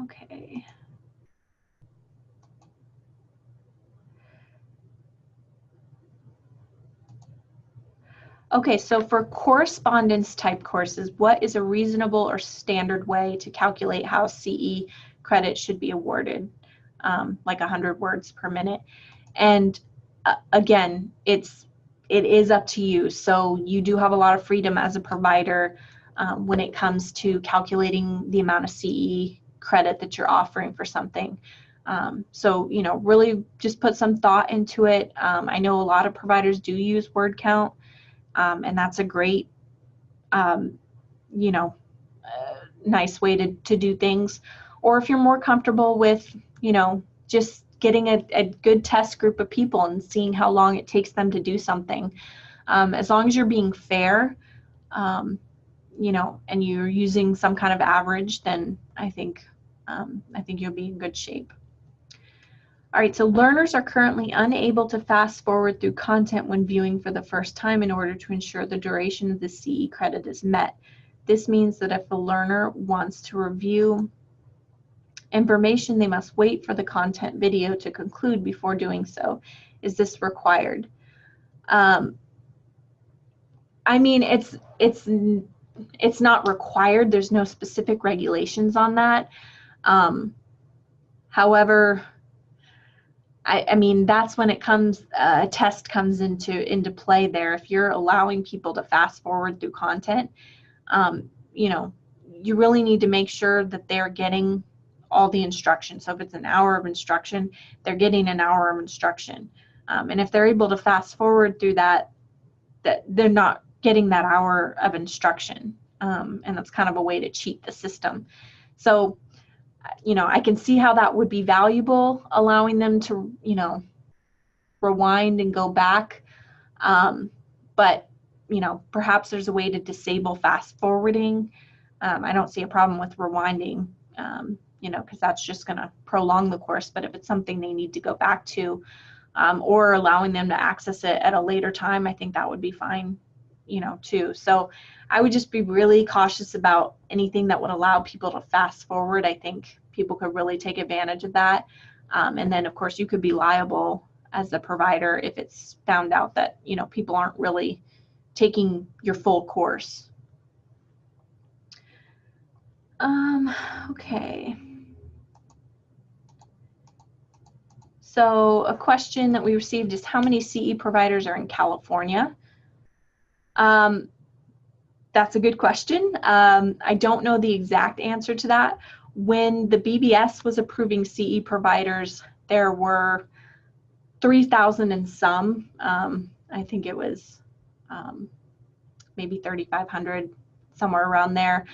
Okay. Okay, so for correspondence type courses, what is a reasonable or standard way to calculate how CE credit should be awarded? Like 100 words per minute. And again, it is up to you. So you do have a lot of freedom as a provider when it comes to calculating the amount of CE credit that you're offering for something. So, you know, really just put some thought into it. I know a lot of providers do use word count, and that's a great, you know, nice way to do things. Or if you're more comfortable with, you know, just getting a good test group of people and seeing how long it takes them to do something. As long as you're being fair, you know, and you're using some kind of average, then I think you'll be in good shape. All right, so learners are currently unable to fast forward through content when viewing for the first time in order to ensure the duration of the CE credit is met. This means that if a learner wants to review information, they must wait for the content video to conclude before doing so. Is this required? I mean, it's not required. There's no specific regulations on that. However, I mean, that's when it comes, a test comes into play there. If you're allowing people to fast forward through content, you know, you really need to make sure that they're getting all the instruction. So if it's an hour of instruction, they're getting an hour of instruction. And if they're able to fast forward through that they're not getting that hour of instruction. And that's kind of a way to cheat the system. So, you know, I can see how that would be valuable, allowing them to, you know, rewind and go back. But, you know, perhaps there's a way to disable fast forwarding. I don't see a problem with rewinding, you know, because that's just going to prolong the course. But if it's something they need to go back to, or allowing them to access it at a later time, I think that would be fine, you know, too. So I would just be really cautious about anything that would allow people to fast forward. I think people could really take advantage of that. And then, of course, you could be liable as the provider if it's found out that, you know, people aren't really taking your full course. Okay. So a question that we received is, how many CE providers are in California? That's a good question. I don't know the exact answer to that. When the BBS was approving CE providers, there were 3,000 and some. I think it was maybe 3,500, somewhere around there.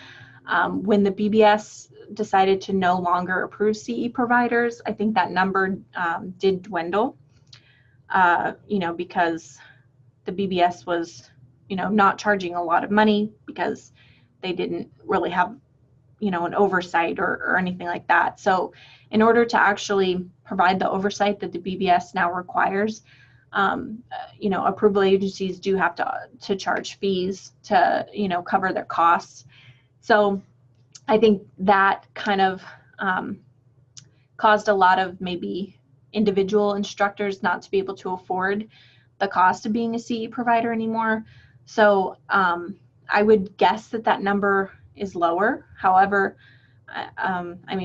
When the BBS decided to no longer approve CE providers, I think that number did dwindle, because the BBS was, not charging a lot of money because they didn't really have, an oversight or anything like that. So in order to actually provide the oversight that the BBS now requires, approval agencies do have to charge fees to, cover their costs. So I think that kind of caused a lot of maybe individual instructors not to be able to afford the cost of being a CE provider anymore. So I would guess that number is lower. However,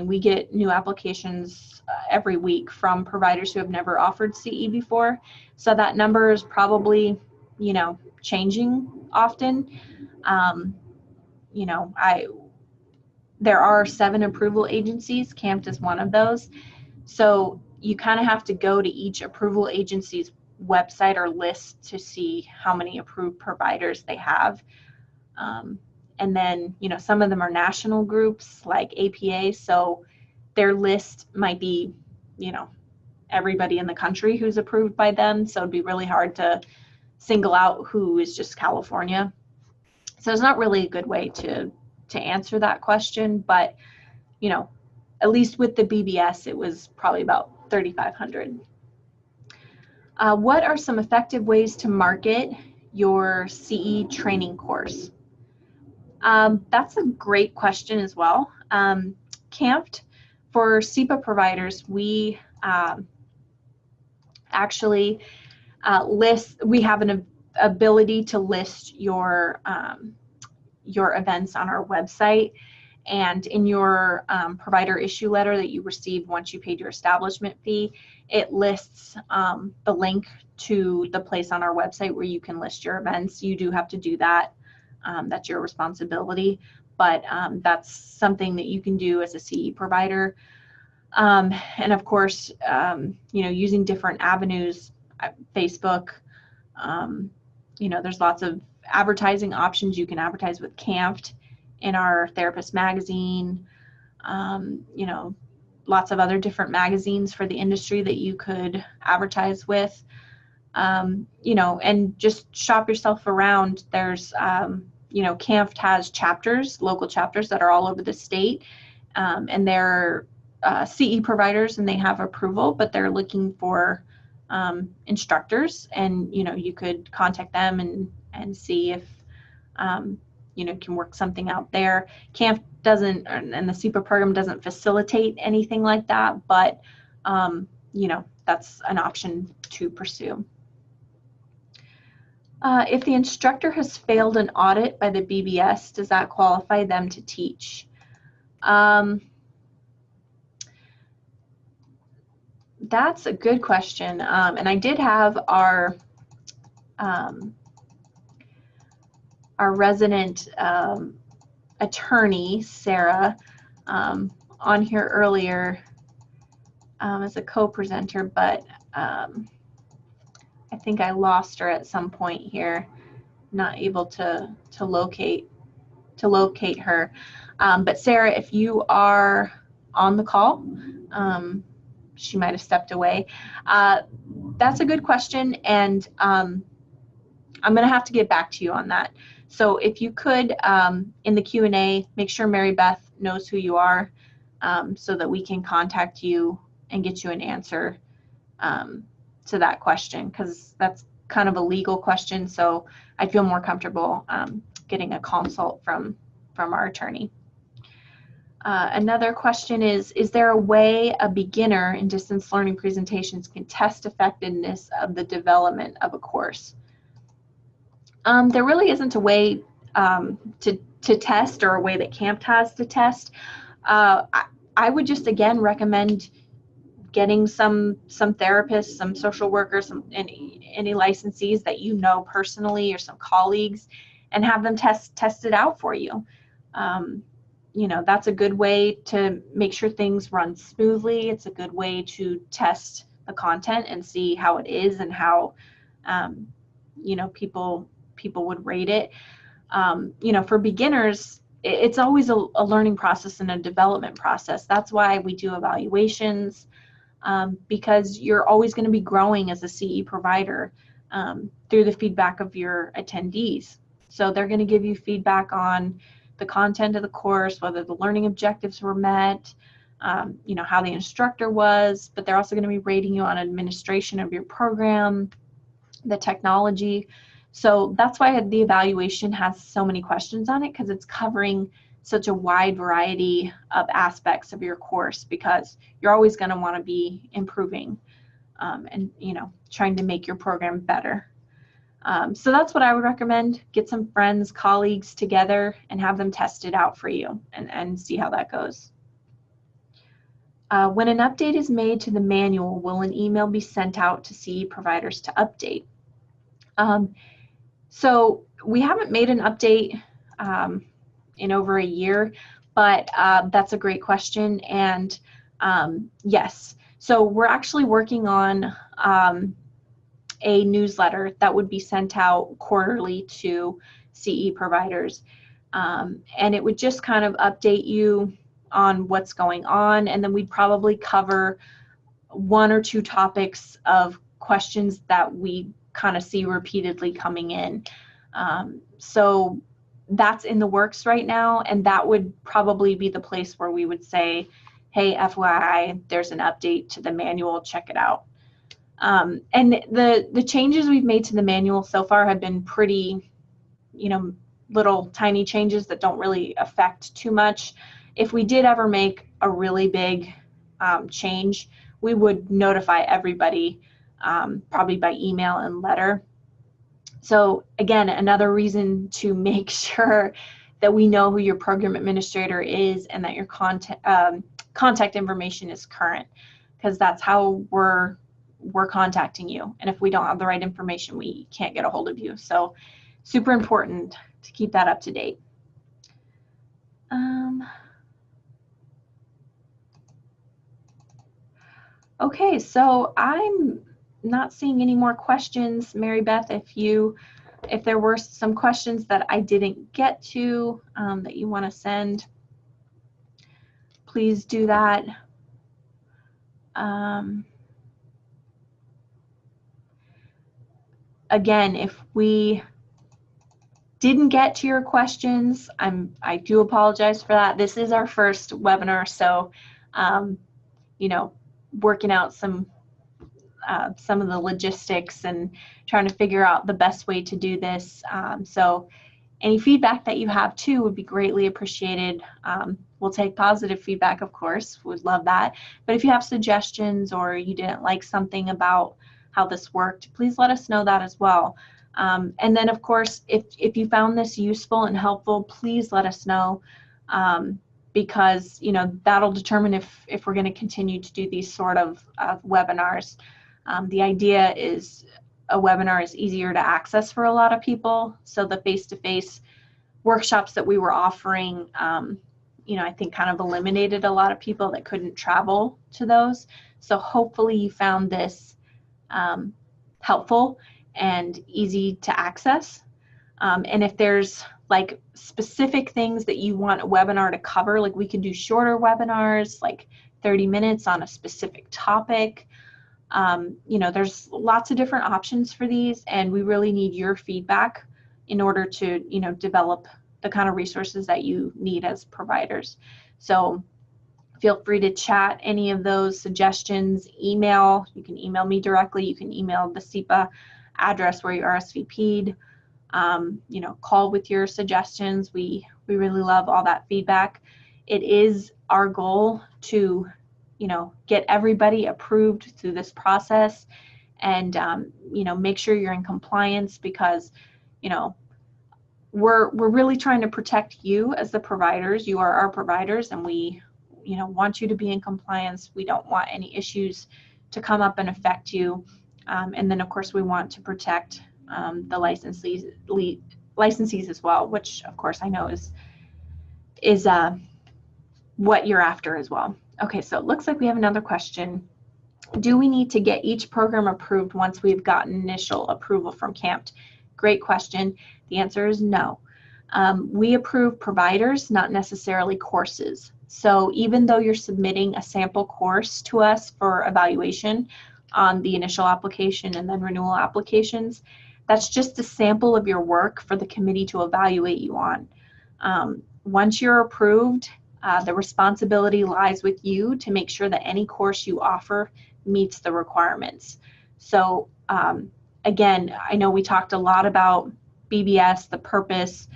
we get new applications every week from providers who have never offered CE before. So that number is probably, changing often. There are 7 approval agencies. CAMT is one of those. So you kind of have to go to each approval agency's website or list to see how many approved providers they have. And then, some of them are national groups like APA. So their list might be, everybody in the country who's approved by them. So it'd be really hard to single out who is just California. So it's not really a good way to answer that question, but at least with the BBS, it was probably about 3,500. What are some effective ways to market your CE training course? That's a great question as well. CAMT, for CEPA providers, we actually we have an ability to list your events on our website, and in your provider issue letter that you received once you paid your establishment fee, it lists the link to the place on our website where you can list your events. You do have to do that. That's your responsibility, but that's something that you can do as a CE provider. And of course, using different avenues, Facebook, there's lots of advertising options. You can advertise with CAMT in our therapist magazine, lots of other different magazines for the industry that you could advertise with, and just shop yourself around. There's, CAMT has chapters, local chapters that are all over the state, and they're CE providers and they have approval, but they're looking for instructors, and you could contact them and see if can work something out there. CAMT doesn't, and the CEPA program doesn't facilitate anything like that, but that's an option to pursue. If the instructor has failed an audit by the BBS, does that qualify them to teach? That's a good question, and I did have our resident attorney, Sarah, on here earlier as a co-presenter, but I think I lost her at some point here, not able to locate her. But Sarah, if you are on the call, she might have stepped away. That's a good question, and I'm going to have to get back to you on that. So if you could, in the Q&A, make sure Mary Beth knows who you are, so that we can contact you and get you an answer to that question, because that's kind of a legal question. So I'd feel more comfortable getting a consult from our attorney. Another question is there a way a beginner in distance learning presentations can test effectiveness of the development of a course? There really isn't a way to test, or a way that CAMT has to test. I would just, again, recommend getting some therapists, some social workers, any licensees that you know personally, or some colleagues, and have them test it out for you. that's a good way to make sure things run smoothly. It's a good way to test the content and see how it is and how, people would rate it. For beginners, it's always a learning process and a development process. That's why we do evaluations, because you're always going to be growing as a CE provider through the feedback of your attendees. So they're going to give you feedback on the content of the course, whether the learning objectives were met, how the instructor was, but they're also going to be rating you on administration of your program, the technology. So that's why the evaluation has so many questions on it, because it's covering such a wide variety of aspects of your course, because you're always going to want to be improving and trying to make your program better. So that's what I would recommend. Get some friends, colleagues together and have them test it out for you and see how that goes. When an update is made to the manual, will an email be sent out to CE providers to update? So we haven't made an update in over a year, but that's a great question. And yes, so we're actually working on a newsletter that would be sent out quarterly to CE providers. And it would just kind of update you on what's going on. And then we'd probably cover 1 or 2 topics of questions that we kind of see repeatedly coming in. So that's in the works right now, and that would probably be the place where we would say, hey, FYI, there's an update to the manual, check it out. And the changes we've made to the manual so far have been pretty, little tiny changes that don't really affect too much. If we did ever make a really big change, we would notify everybody, probably by email and letter. So again, another reason to make sure that we know who your program administrator is and that your contact information is current, because that's how we're contacting you. And if we don't have the right information, we can't get a hold of you. So super important to keep that up to date. Okay, so I'm not seeing any more questions. Mary Beth, if there were some questions that I didn't get to that you want to send, please do that. Again, if we didn't get to your questions, I do apologize for that. This is our first webinar, so working out some of the logistics and trying to figure out the best way to do this. So any feedback that you have too would be greatly appreciated. We'll take positive feedback, of course, would love that. But if you have suggestions or you didn't like something about how this worked, please let us know that as well. And then, of course, if you found this useful and helpful, please let us know, because that'll determine if we're going to continue to do these sort of webinars. The idea is a webinar is easier to access for a lot of people. So the face-to-face workshops that we were offering, I think kind of eliminated a lot of people that couldn't travel to those. So hopefully you found this helpful and easy to access. And if there's like specific things that you want a webinar to cover, like we could do shorter webinars, like 30 minutes on a specific topic. There's lots of different options for these, and we really need your feedback in order to, develop the kind of resources that you need as providers. So feel free to chat any of those suggestions, email. You can email me directly. You can email the CEPA address where you RSVP'd. Call with your suggestions. We really love all that feedback. It is our goal to get everybody approved through this process and, make sure you're in compliance, because, we're really trying to protect you as the providers. You are our providers, and we, want you to be in compliance. We don't want any issues to come up and affect you. And then, of course, we want to protect the licensees as well, which, of course, I know is what you're after as well. Okay, so it looks like we have another question. Do we need to get each program approved once we've gotten initial approval from CAMPT? Great question. The answer is no. We approve providers, not necessarily courses. So even though you're submitting a sample course to us for evaluation on the initial application and then renewal applications, that's just a sample of your work for the committee to evaluate you on. Once you're approved, the responsibility lies with you to make sure that any course you offer meets the requirements. So again, I know we talked a lot about BBS, the purpose,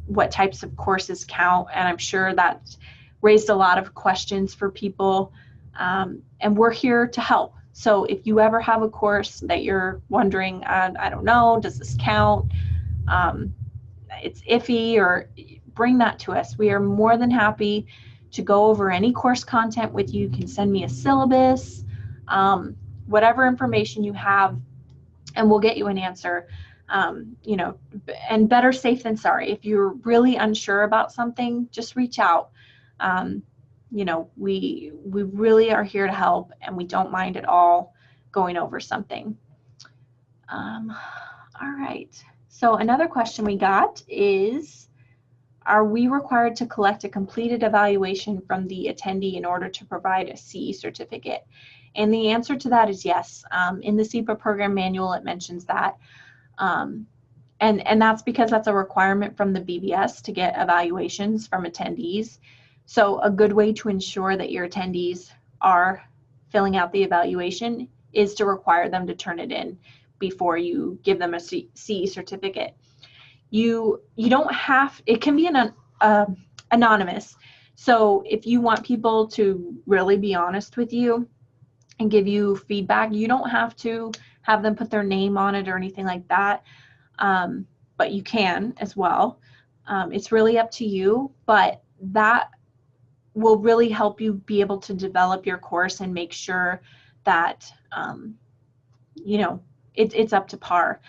what types of courses count, and I'm sure that raised a lot of questions for people, and we're here to help. So if you ever have a course that you're wondering, I don't know, does this count? It's iffy, or bring that to us. We are more than happy to go over any course content with you. You can send me a syllabus, whatever information you have, and we'll get you an answer. You know, and better safe than sorry. If you're really unsure about something, just reach out. You know, we really are here to help, and we don't mind at all going over something. All right. So another question we got is, are we required to collect a completed evaluation from the attendee in order to provide a CE certificate? And the answer to that is yes. In the CEPA program manual, it mentions that. And that's because that's a requirement from the BBS to get evaluations from attendees. So a good way to ensure that your attendees are filling out the evaluation is to require them to turn it in before you give them a CE certificate. You don't have, it can be anonymous. So if you want people to really be honest with you and give you feedback, you don't have to have them put their name on it or anything like that, but you can as well. It's really up to you, but that will really help you be able to develop your course and make sure that you know, it's up to par.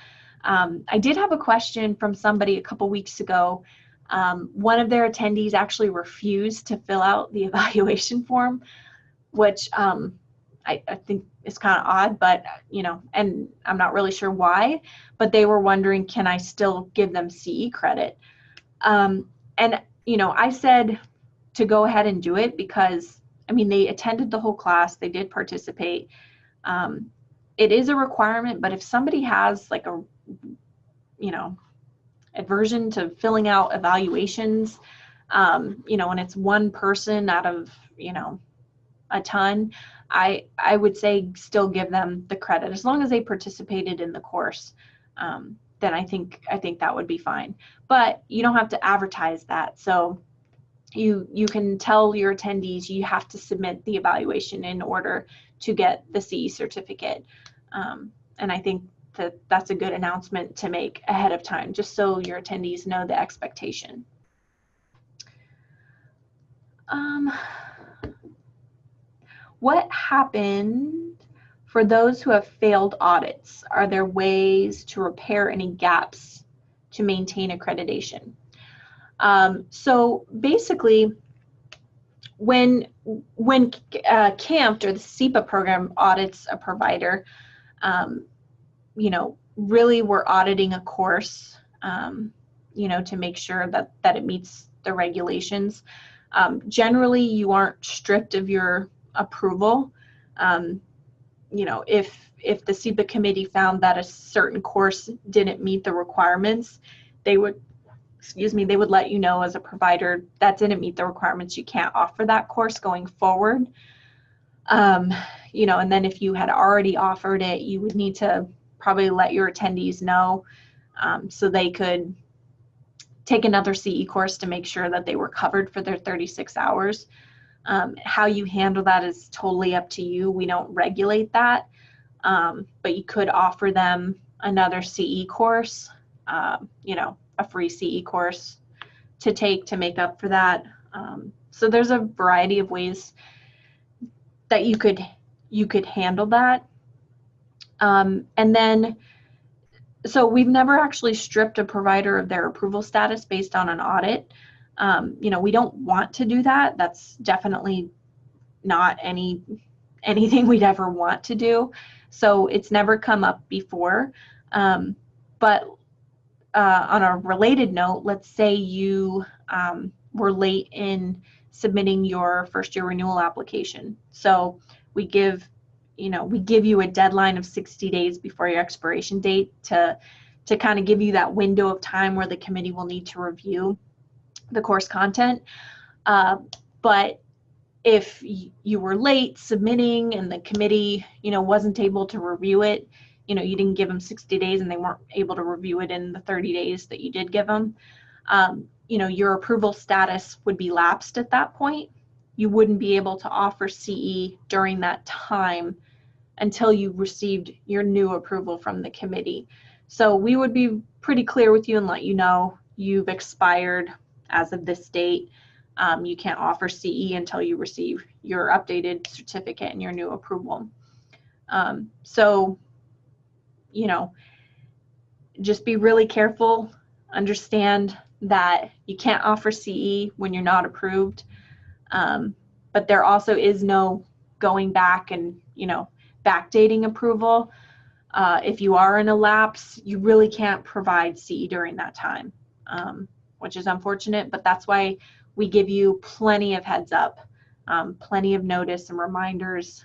I did have a question from somebody a couple weeks ago. One of their attendees actually refused to fill out the evaluation form, which I think is kind of odd, but you know, and I'm not really sure why, but they were wondering, can I still give them CE credit? And you know, I said to go ahead and do it because, I mean, they attended the whole class, they did participate. It is a requirement, but if somebody has like a, you know, aversion to filling out evaluations, you know, and it's one person out of, you know, a ton, I would say still give them the credit as long as they participated in the course. Then I think that would be fine. But you don't have to advertise that. So you can tell your attendees you have to submit the evaluation in order to get the CE certificate. And I think that's a good announcement to make ahead of time, just so your attendees know the expectation. What happened for those who have failed audits? Are there ways to repair any gaps to maintain accreditation? So basically, when CAMPT or the CEPA program audits a provider, you know, really we're auditing a course, you know, to make sure that it meets the regulations. Generally, you aren't stripped of your approval. You know, if the CEPA committee found that a certain course didn't meet the requirements, they would, they would let you know as a provider that didn't meet the requirements, you can't offer that course going forward. You know, and then if you had already offered it, you would need to probably let your attendees know, so they could take another CE course to make sure that they were covered for their 36 hours. How you handle that is totally up to you. We don't regulate that, but you could offer them another CE course, you know, a free CE course to take to make up for that. So there's a variety of ways that you could handle that. And then, so we've never actually stripped a provider of their approval status based on an audit. You know, we don't want to do that. That's definitely not anything we'd ever want to do. So it's never come up before. But on a related note, let's say you were late in submitting your first year renewal application. So we give you a deadline of 60 days before your expiration date to kind of give you that window of time where the committee will need to review the course content. But if you were late submitting and the committee, wasn't able to review it, you didn't give them 60 days and they weren't able to review it in the 30 days that you did give them, your approval status would be lapsed at that point. You wouldn't be able to offer CE during that time until you received your new approval from the committee. So we would be pretty clear with you and let you know you've expired as of this date. You can't offer CE until you receive your updated certificate and your new approval. So, just be really careful. Understand that you can't offer CE when you're not approved. But there also is no going back and, backdating approval. If you are in a lapse, you really can't provide CE during that time, which is unfortunate, but that's why we give you plenty of heads up, plenty of notice and reminders.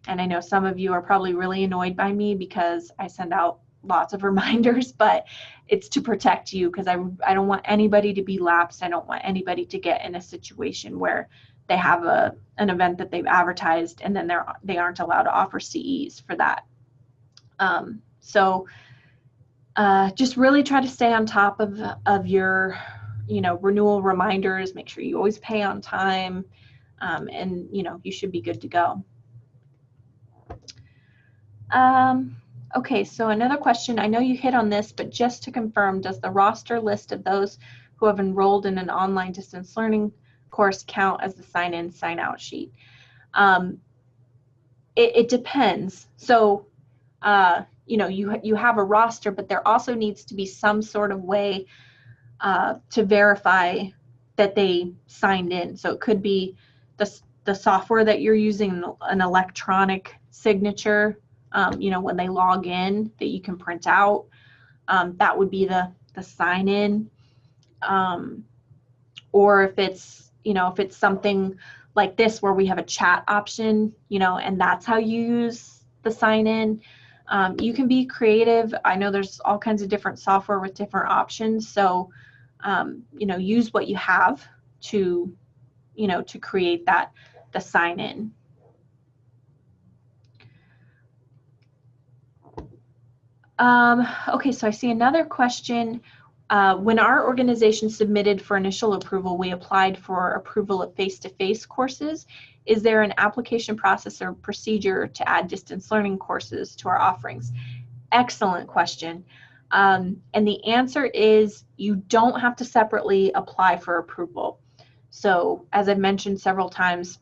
And I know some of you are probably really annoyed by me because I send out lots of reminders, but it's to protect you because I don't want anybody to be lapsed. I don't want anybody to get in a situation where they have an event that they've advertised and then they aren't allowed to offer CEs for that. So just really try to stay on top of your renewal reminders. Make sure you always pay on time, and you should be good to go. Okay, so another question, I know you hit on this, but just to confirm, does the roster list of those who have enrolled in an online distance learning course count as the sign-in, sign-out sheet? It depends. So, you have a roster, but there also needs to be some sort of way to verify that they signed in. So it could be the software that you're using, an electronic signature, when they log in that you can print out. That would be the sign in. Or if it's something like this where we have a chat option, and that's how you use the sign in. You can be creative. I know there's all kinds of different software with different options. So, use what you have to create the sign in. Okay, so I see another question. When our organization submitted for initial approval, we applied for approval of face-to-face courses. Is there an application process or procedure to add distance learning courses to our offerings? Excellent question. And the answer is you don't have to separately apply for approval. So as I've mentioned several times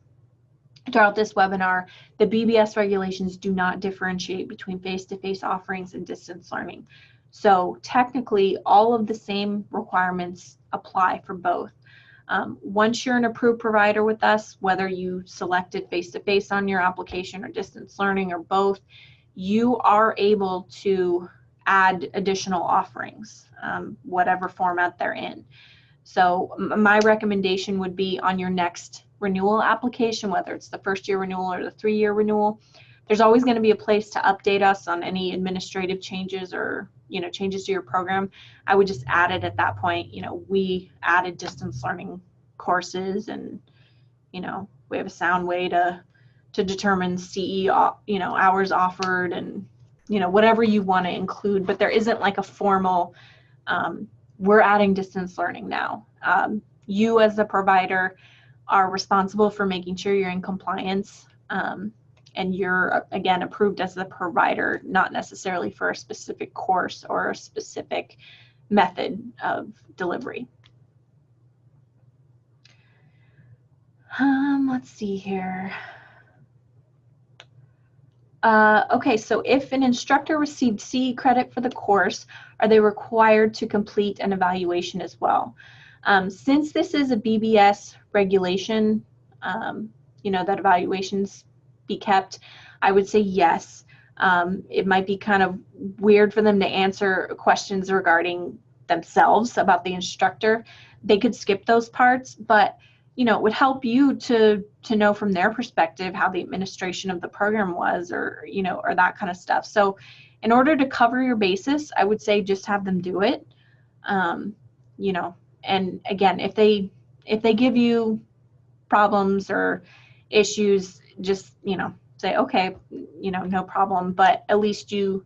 throughout this webinar, the BBS regulations do not differentiate between face-to-face offerings and distance learning. So technically, all of the same requirements apply for both. Once you're an approved provider with us, whether you selected face-to-face on your application or distance learning or both, you are able to add additional offerings, whatever format they're in. So my recommendation would be on your next renewal application, whether it's the first year renewal or the 3-year renewal, there's always going to be a place to update us on any administrative changes or changes to your program. I would just add it at that point. We added distance learning courses, and we have a sound way to determine CE hours offered, and whatever you want to include. But there isn't like a formal we're adding distance learning now. You as the provider are responsible for making sure you're in compliance, and you're, again, approved as the provider, not necessarily for a specific course or a specific method of delivery. Let's see here. Okay, so if an instructor received CE credit for the course, are they required to complete an evaluation as well? Since this is a BBS regulation, that evaluations be kept, I would say yes. It might be kind of weird for them to answer questions regarding themselves about the instructor. They could skip those parts, but it would help you to know from their perspective how the administration of the program was, or that kind of stuff. So in order to cover your basis, I would say just have them do it. And again, if they give you problems or issues, just say, okay, no problem, but at least you've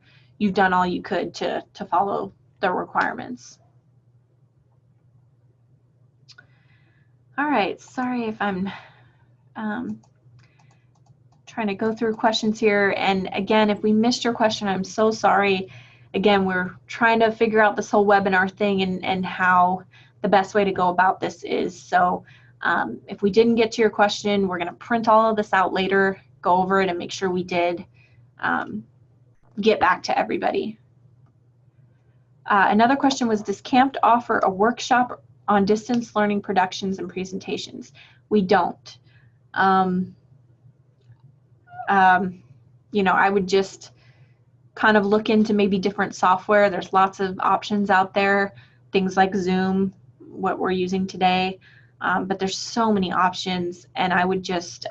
done all you could to follow the requirements. All right, sorry if I'm trying to go through questions here, and again, if we missed your question, I'm so sorry. Again, we're trying to figure out this whole webinar thing and how the best way to go about this is. So if we didn't get to your question, we're going to print all of this out later, go over it, and make sure we did get back to everybody. Another question was, does CAMP offer a workshop on distance learning productions and presentations? We don't. I would just kind of look into maybe different software. There's lots of options out there, things like Zoom, what we're using today, but there's so many options, and I would just,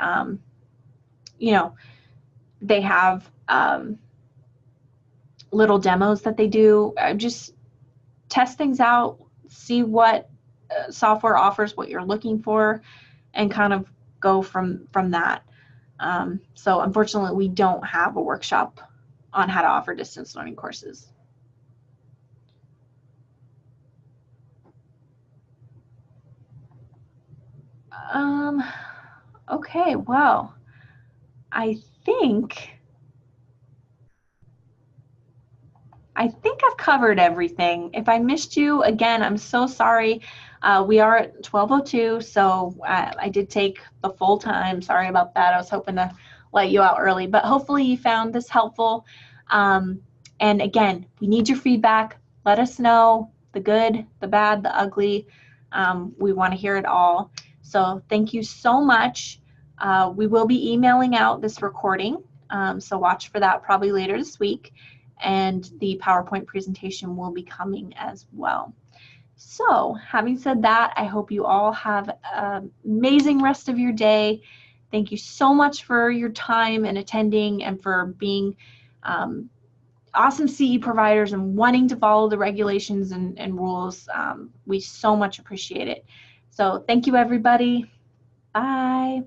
they have little demos that they do. Just test things out, see what software offers what you're looking for, and kind of go from that. So unfortunately, we don't have a workshop on how to offer distance learning courses. Okay, well, I think I've covered everything. If I missed you, again, I'm so sorry. We are at 12:02, so I did take the full time. Sorry about that. I was hoping to let you out early, but hopefully you found this helpful. And again, we need your feedback. Let us know the good, the bad, the ugly. We want to hear it all. So thank you so much. We will be emailing out this recording, so watch for that probably later this week. And the PowerPoint presentation will be coming as well. So having said that, I hope you all have an amazing rest of your day. Thank you so much for your time and attending, and for being awesome CE providers and wanting to follow the regulations and rules. We so much appreciate it. So thank you, everybody. Bye.